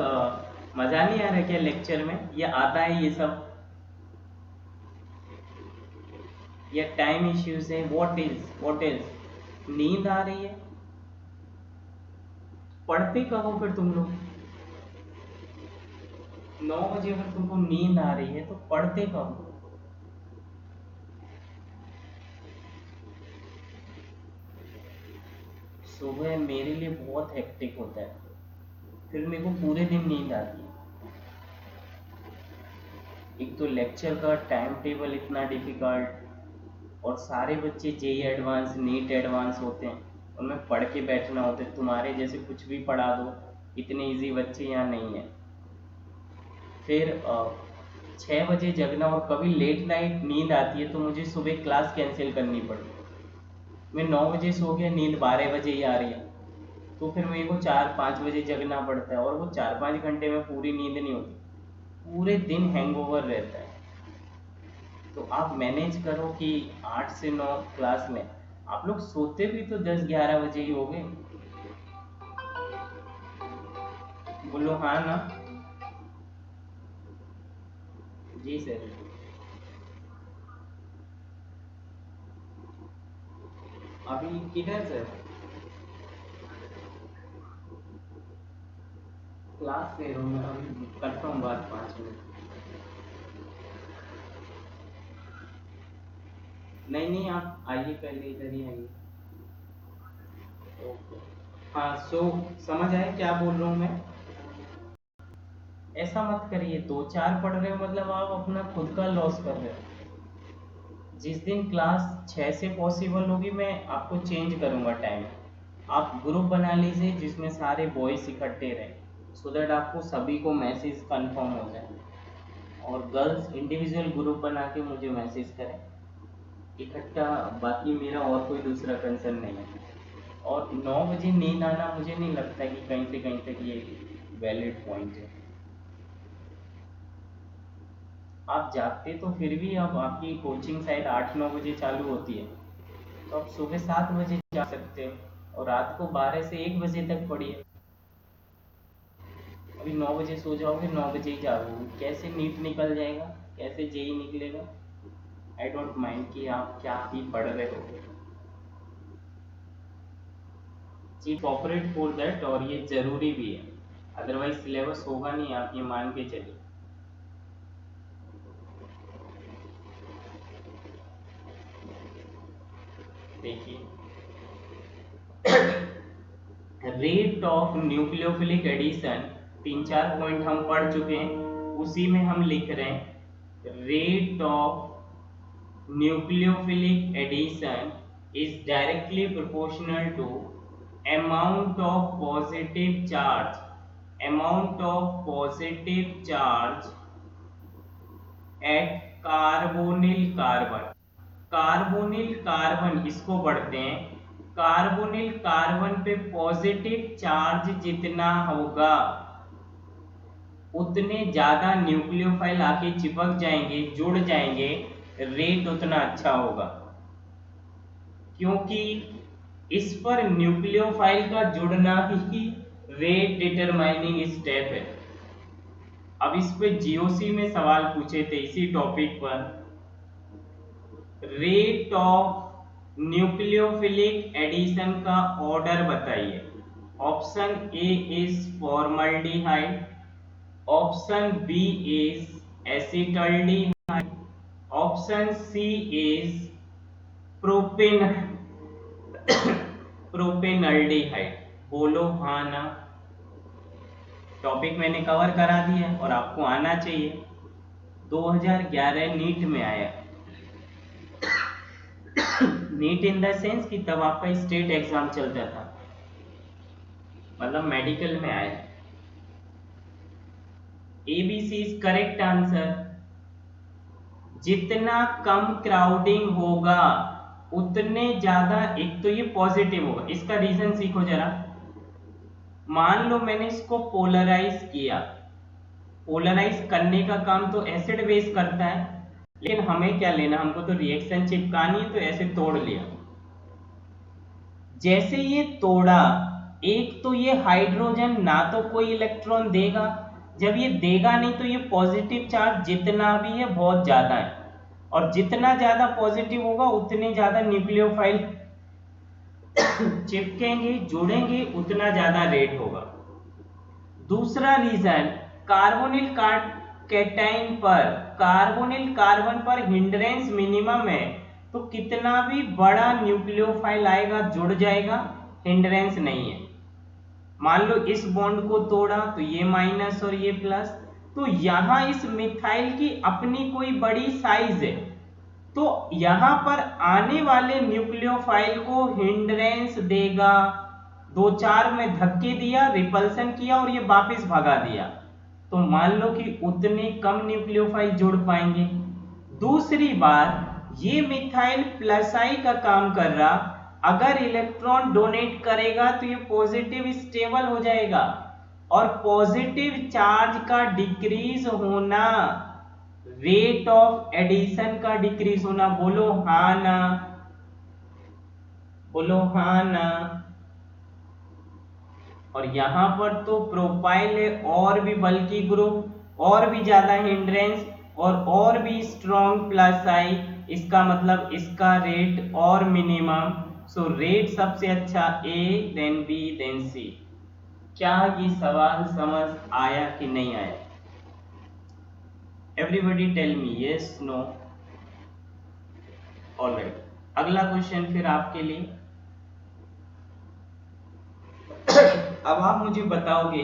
मजा नहीं आ रहा क्या लेक्चर में? ये आता है ये सब, या टाइम इश्यूज है? व्हाट इज नींद आ रही है? पढ़ते कब हो फिर तुम लोग? 9 बजे अगर तुमको नींद आ रही है तो पढ़ते कब हो? सुबह मेरे लिए बहुत हेक्टिक होता है, फिर मेरे को पूरे दिन नींद आती है। एक तो लेक्चर का टाइम टेबल इतना डिफिकल्ट, और सारे बच्चे जेई एडवांस नीट एडवांस होते हैं, उनमें पढ़ के बैठना होता है। तुम्हारे जैसे कुछ भी पढ़ा दो, इतने इजी बच्चे यहाँ नहीं है। फिर 6 बजे जगना और कभी लेट नाइट नींद आती है तो मुझे सुबह क्लास कैंसिल करनी पड़ती है। मैं 9 बजे सो गया, नींद 12 बजे ही आ रही है, तो फिर मेरे को 4-5 बजे जगना पड़ता है, और वो 4-5 घंटे में पूरी नींद नहीं होती, पूरे दिन हैंगओवर रहता है। तो आप मैनेज करो कि 8 से 9 क्लास में, आप लोग सोते भी तो 10-11 बजे ही हो गए। बोलो हाँ ना। जी सर। अभी किधर सर? क्लास ले रहा हूँ मैं, अभी करता हूँ बात 5 मिनट। नहीं नहीं, आप आइए पहले, इधर ही आइए। ओके। हाँ, समझ आए क्या बोल रहा हूँ मैं? ऐसा मत करिए, 2-4 पढ़ रहे हो मतलब आप अपना खुद का लॉस कर रहे हो। जिस दिन क्लास 6 से पॉसिबल होगी मैं आपको चेंज करूँगा टाइम। आप ग्रुप बना लीजिए जिसमें सारे बॉयज़ इकट्ठे रहें, सो दैट आपको सभी को मैसेज कंफर्म हो जाए, और गर्ल्स इंडिविजुअल ग्रुप बना के मुझे मैसेज करें इकट्ठा। बाकी मेरा और कोई दूसरा कंसर्न नहीं है। और 9 बजे नींद आना मुझे नहीं लगता कि कहीं से कहीं तक ये वैलिड पॉइंट है। आप जागते तो फिर भी, अब आपकी कोचिंग शायद 8-9 बजे चालू होती है, तो आप सुबह 7 बजे जा सकते हो और रात को 12 से 1 बजे तक पढ़िए। अभी 9 बजे सो जाओगे, 9 बजे ही जागोगे, कैसे नीट निकल जाएगा, कैसे जेई निकलेगा? आई डोंट माइंड कि आप क्या ही पढ़ रहे हो। जी, कॉपरेट फॉर दैट, और ये जरूरी भी है, अदरवाइज सिलेबस होगा नहीं, आप ये मान के चलिए। देखिए, rate of nucleophilic addition, 3-4 point हम पढ़ चुके हैं, उसी में हम लिख रहे हैं। Rate of nucleophilic addition is directly proportional to amount of positive charge, amount of positive charge at carbonyl carbon। Carbonyl carbon इसको पढ़ते हैं, कार्बोनिल कार्बन पे पॉजिटिव चार्ज जितना होगा उतने ज्यादा न्यूक्लियोफाइल आके चिपक जाएंगे, जुड़ जाएंगे, रेट उतना अच्छा होगा, क्योंकि इस पर न्यूक्लियोफाइल का जुड़ना ही रेट डिटरमाइनिंग स्टेप है। अब इस पे जीओसी में सवाल पूछे थे इसी टॉपिक पर, रेट ऑफ न्यूक्लियोफिलिक एडिशन का ऑर्डर बताइए। Option A is formaldehyde, option B is acetaldehyde, option C is propane propanaldehyde. बोलो हाँ ना। टॉपिक मैंने कवर करा दिया और आपको आना चाहिए, 2011 नीट में आया। नीट इन द सेंस कि तब आपका स्टेट एग्जाम चलता था, मतलब मेडिकल में आया। ABC is correct answer. जितना कम क्राउडिंग होगा उतने ज्यादा, एक तो ये पॉजिटिव होगा, इसका रीजन सीखो जरा। मान लो मैंने इसको पोलराइज किया, पोलराइज करने का काम तो एसिड बेस करता है, लेकिन हमें क्या लेना, हमको तो रिएक्शन चिपकानी है, तो ऐसे तोड़ लिया। जैसे ये तोड़ा, एक तो ये हाइड्रोजन ना तो कोई इलेक्ट्रॉन देगा, जब ये देगा नहीं तो ये पॉजिटिव चार्ज जितना भी है बहुत ज्यादा है, और जितना ज्यादा पॉजिटिव होगा उतने ज्यादा न्यूक्लियोफाइल चिपकेंगे, जुड़ेंगे, उतना ज्यादा रेट होगा। दूसरा रीजन, कार्बोनिल कैटाइन पर, कार्बोनिल कार्बन पर हिंड्रेंस मिनिमम है, तो कितना भी बड़ा न्यूक्लियोफाइल आएगा जुड़ जाएगा, हिंड्रेंस नहीं है। मान लो इस बॉन्ड को तोड़ा तो ये माइनस और ये प्लस, तो यहां इस मिथाइल की अपनी कोई बड़ी साइज है, तो यहां पर आने वाले न्यूक्लियोफाइल को हिंड्रेंस देगा। 2-4 में धक्के दिया, रिपल्सन किया और ये वापस भगा दिया, तो मान लो कि उतने कम न्यूक्लियोफाइल जुड़ पाएंगे। दूसरी बात, ये मिथाइल प्लस आई का काम कर रहा, अगर इलेक्ट्रॉन डोनेट करेगा तो ये पॉजिटिव स्टेबल हो जाएगा, और पॉजिटिव चार्ज का डिक्रीज होना, रेट ऑफ एडिशन का डिक्रीज होना, बोलो हाँ ना, बोलो हाँ ना। और यहां पर तो प्रोपाइल है और भी बल्कि ग्रुप, और भी ज्यादा हिंड्रेंस, और भी स्ट्रॉन्ग प्लस आई, इसका मतलब इसका रेट और मिनिमम। सो रेट सबसे अच्छा A, then B, then C. क्या ये सवाल समझ आया कि नहीं आया? Everybody tell me yes no. Alright, अगला क्वेश्चन फिर आपके लिए। अब आप मुझे बताओगे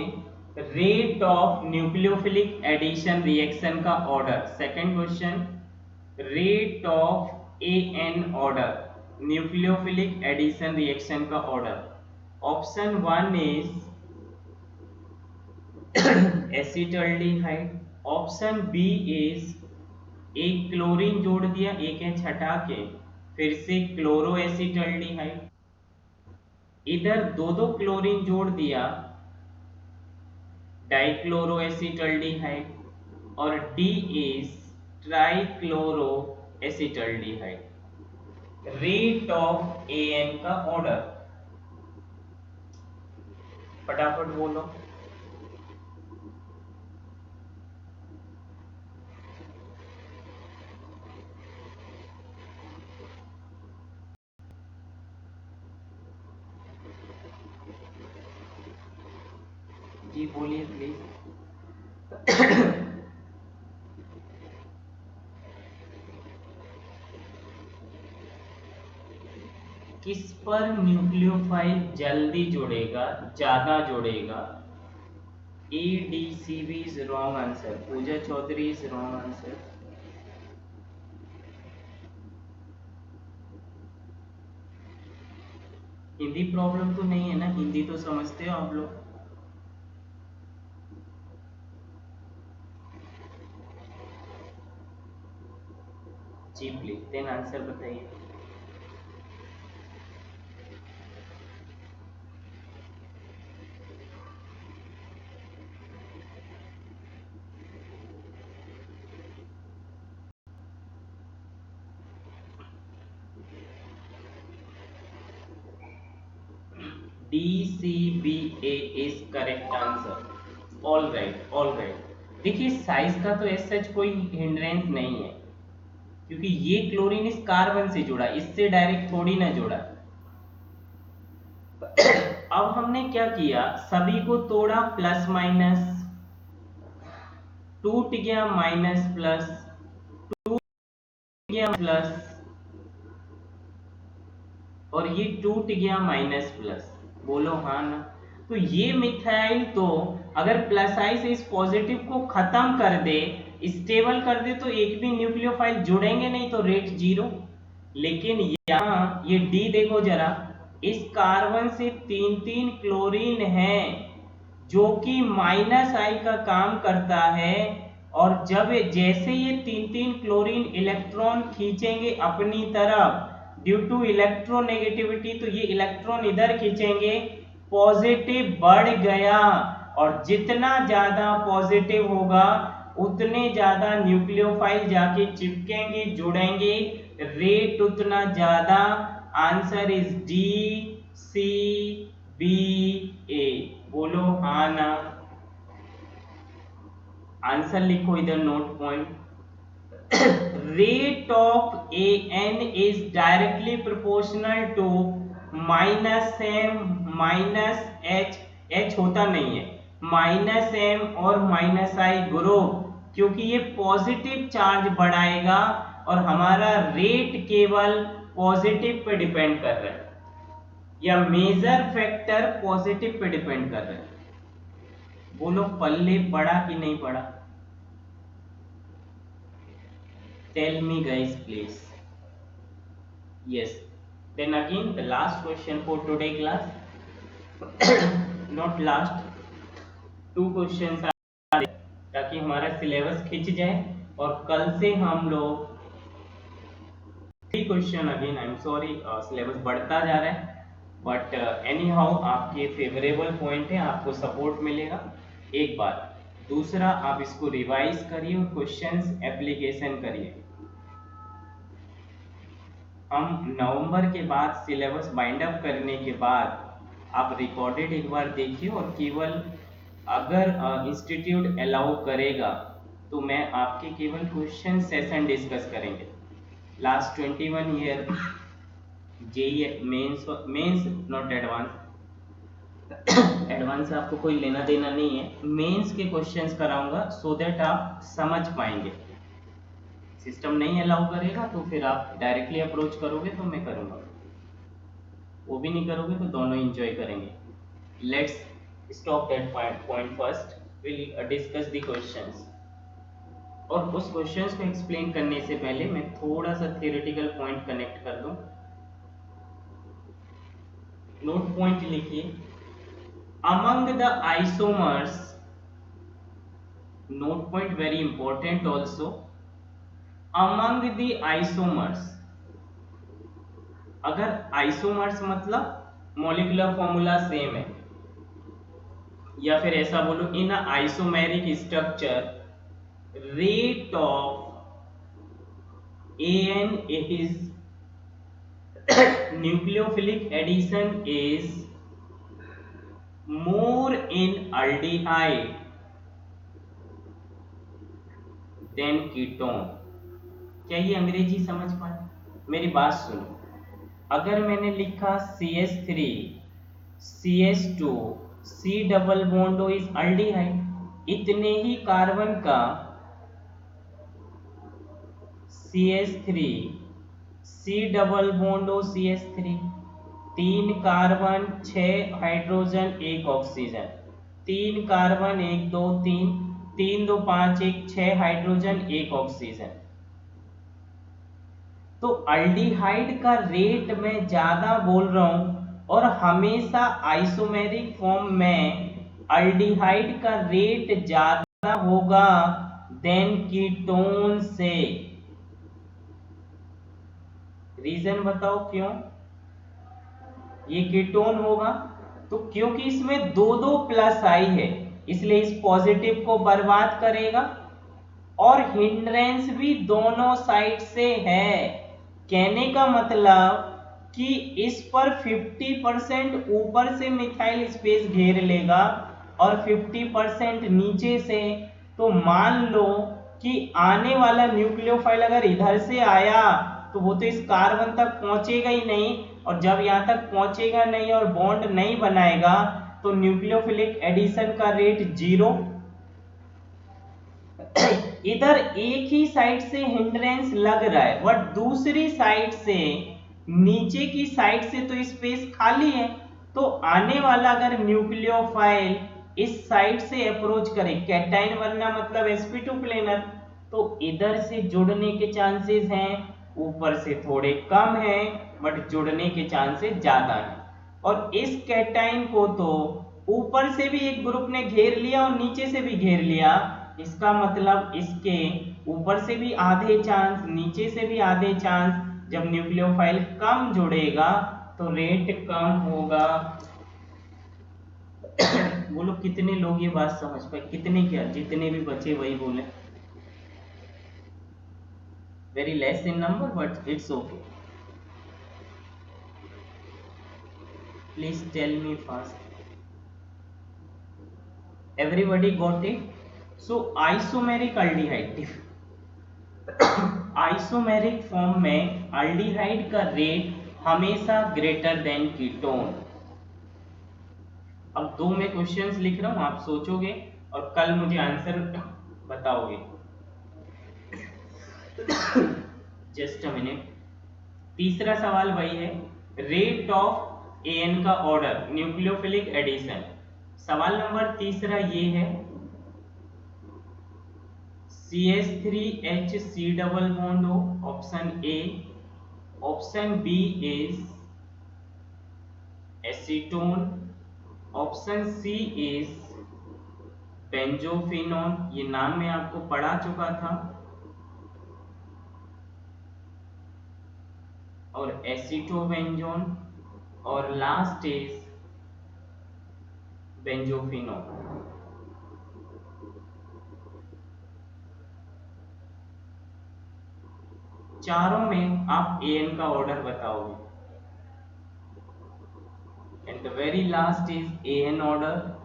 rate of nucleophilic addition reaction का order. Second question, rate of A N order nucleophilic addition reaction का order. Option 1 is acetaldehyde, option B is एक क्लोरीन जोड़ दिया, एक एच हटा के फिर से क्लोरो एसिटल्डिहाइड, इधर दो क्लोरीन जोड़ दिया, डाइक्लोरोएसिटल्डिहाइड, और D is trichloro acetaldehyde. Rate of N का ऑर्डर फटाफट बोलो। जी बोलिए प्लीज। किस पर न्यूक्लियोफाइल जल्दी जुड़ेगा, ज्यादा जुड़ेगा? A D C B is wrong answer, Pooja Chaudhary is wrong answer. Hindi problem तो नहीं है ना? हिंदी तो समझते हो आप लोग? जी प्लीज, देन आंसर बताइए। DCBA is correct answer. All right, all right. देखिए साइज का तो एज सच कोई हिंड्रेंस नहीं है, क्योंकि ये क्लोरीन इस कार्बन से जुड़ा, इससे डायरेक्ट थोड़ी ना जुड़ा। अब हमने क्या किया, सभी को तोड़ा, प्लस माइनस, टूट गया माइनस प्लस, टूट गया प्लस, और ये टूट गया माइनस प्लस, बोलो हाँ ना। तो ये मिथाइल तो अगर प्लस आई से इस पॉजिटिव को खत्म कर दे, स्टेबल कर दे, तो एक भी न्यूक्लियोफाइल जुड़ेंगे नहीं, तो रेट जीरो। लेकिन यहाँ ये डी देखो जरा, इस कार्बन से तीन तीन क्लोरीन है, जो कि माइनस आई का काम करता है, और जब जैसे ये तीन तीन क्लोरीन इलेक्ट्रॉन खींचेंगे अपनी तरफ ड्यू टू इलेक्ट्रोनेगेटिविटी, तो ये इलेक्ट्रॉन इधर खींचेंगे, पॉजिटिव बढ़ गया, और जितना ज्यादा पॉजिटिव होगा उतने ज्यादा न्यूक्लियोफाइल जाके चिपकेंगे, जुड़ेंगे, रेट उतना ज्यादा। Answer is D C B A, बोलो हाँ ना। आंसर लिखो इधर, note point. Rate of A N is directly proportional to minus M minus H, H होता नहीं है, माइनस एम और माइनस आई ग्रुप, क्योंकि ये पॉजिटिव चार्ज बढ़ाएगा, और हमारा रेट केवल पॉजिटिव पे डिपेंड कर रहा है, या मेजर फैक्टर पॉजिटिव पे डिपेंड कर रहा है। बोलो पल्ले पड़ा कि नहीं पड़ा? Tell me guys please. yes, then again the last question for today class. Not last, two questions are there. ताकि हमारा सिलेबस खिंच जाए और कल से हम लोग 3 question, again I am sorry syllabus बढ़ता जा रहा है, बट एनी हाउ आपके फेवरेबल पॉइंट है, आपको सपोर्ट मिलेगा। एक बात, दूसरा आप इसको रिवाइज करिए और क्वेश्चंस एप्लीकेशन करिए। हम नवंबर के बाद सिलेबस बाइंड अप करने के बाद आप रिकॉर्डेड एक बार देखिए, और केवल अगर इंस्टीट्यूट अलाउ करेगा तो मैं आपके केवल क्वेश्चन सेशन डिस्कस करेंगे। Last 21 year JEE Mains, not advance, advance से आपको कोई लेना देना नहीं है, मेंस के क्वेश्चंस कराऊंगा सो दैट आप समझ पाएंगे। सिस्टम नहीं अलाउ करेगा तो फिर आप डायरेक्टली अप्रोच करोगे तो मैं करूंगा, वो भी नहीं करोगे तो दोनों एंजॉय करेंगे। Let's stop that point first, will discuss the questions. और उस क्वेश्चंस को एक्सप्लेन करने से पहले मैं थोड़ा सा थियोरेटिकल पॉइंट कनेक्ट कर दूं। नोट पॉइंट लिखिए, among the isomers, note point very important also, among the isomers, अगर आइसोमर्स मतलब मॉलिक्यूलर फॉर्मूला सेम है, या फिर ऐसा बोलो in isomeric structure rate of AN is nucleophilic addition is more in aldehyde than ketone। क्या ये अंग्रेजी समझ पाए? मेरी बात सुनो, अगर मैंने लिखा CH3 CH2 C double bond O is aldehyde, इतने ही कार्बन का CH3 C double bond O CH3, 3 carbon 6 hydrogen 1 oxygen, 3 carbon 1 2 3 3 2 5 1 6 hydrogen 1 oxygen. तो अल्डिहाइड का रेट मैं ज्यादा बोल रहा हूं, और हमेशा आइसोमेरिक फॉर्म में अल्डिहाइड का रेट ज्यादा होगा देन कीटोन से। रीजन बताओ क्यों ये कीटोन होगा? तो क्योंकि इसमें दो दो प्लस आई है, इसलिए इस पॉजिटिव को बर्बाद करेगा, और हिंड्रेंस भी दोनों साइड से है। कहने का मतलब कि इस पर 50% ऊपर से मिथाइल स्पेस घेर लेगा और 50% नीचे से। तो मान लो कि आने वाला न्यूक्लियोफाइल अगर इधर से आया तो वो तो इस कार्बन तक पहुंचेगा ही नहीं, और जब यहां तक पहुंचेगा नहीं और बॉन्ड नहीं बनाएगा तो न्यूक्लियोफिलिक एडिशन का रेट 0। इधर एक ही साइड से हिंड्रेंस लग रहा है, बट दूसरी साइड से, नीचे की साइड से तो स्पेस खाली है। तो आने वाला अगर न्यूक्लियोफाइल इस साइड से अप्रोच करे, कैटाइन बनना मतलब sp2 प्लेनर, तो इधर से जुड़ने के चांसेस हैं, ऊपर से थोड़े कम हैं, बट जुड़ने के चांसेस ज्यादा हैं। और इस कैटाइन को तो ऊपर से भी एक ग्रुप ने घेर लिया और नीचे से भी घेर लिया, इसका मतलब इसके ऊपर से भी आधे चांस, नीचे से भी आधे चांस। जब न्यूक्लियोफाइल कम जुड़ेगा तो रेट कम होगा। बोलो कितने लोग ये बात समझ पाए? कितने? क्या जितने भी बचे वही बोले। Very less in number but it's okay, please tell me fast. Everybody got it? So isomeric aldehyde, isomeric form में अल्डिहाइड का रेट हमेशा ग्रेटर देन कीटोन। अब दो मैं क्वेश्चंस लिख रहा हूं, आप सोचोगे और कल मुझे आंसर बताओगे। Just a minute. तीसरा सवाल वही है, रेट ऑफ एन का ऑर्डर न्यूक्लियोफिलिक एडिशन। सवाल नंबर तीसरा ये है, CH3H C double bond O, option A. Option B is acetone. Option C is benzophenone, ये नाम मैं आपको पढ़ा चुका था। और एसिटोबेंजोन, और लास्ट इज बेंजोफिनोन। चारों में आप एन का ऑर्डर बताओगे, and the very last is an order.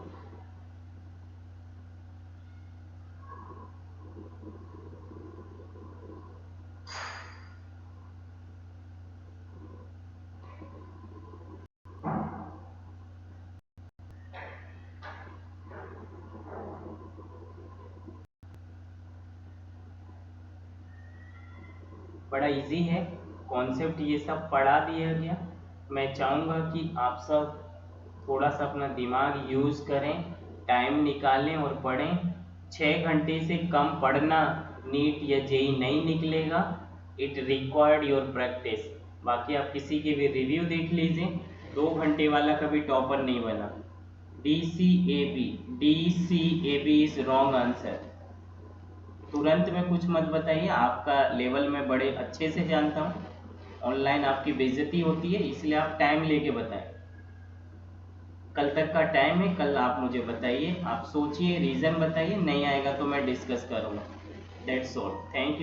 बड़ा इजी है कॉन्सेप्ट, ये सब पढ़ा दिया गया। मैं चाहूँगा कि आप सब थोड़ा सा अपना दिमाग यूज़ करें, टाइम निकालें और पढ़ें। 6 घंटे से कम पढ़ना नीट या जेई नहीं निकलेगा, इट रिक्वायर्ड योर प्रैक्टिस। बाकी आप किसी के भी रिव्यू देख लीजिए, 2 घंटे वाला कभी टॉपर नहीं बना। D C A B is wrong answer. तुरंत में कुछ मत बताइए, आपका लेवल मैं बड़े अच्छे से जानता हूँ। ऑनलाइन आपकी बेइज्जती होती है, इसलिए आप टाइम लेके बताएं। कल तक का टाइम है, कल आप मुझे बताइए, आप सोचिए, रीज़न बताइए, नहीं आएगा तो मैं डिस्कस करूँगा। That's all, thank you.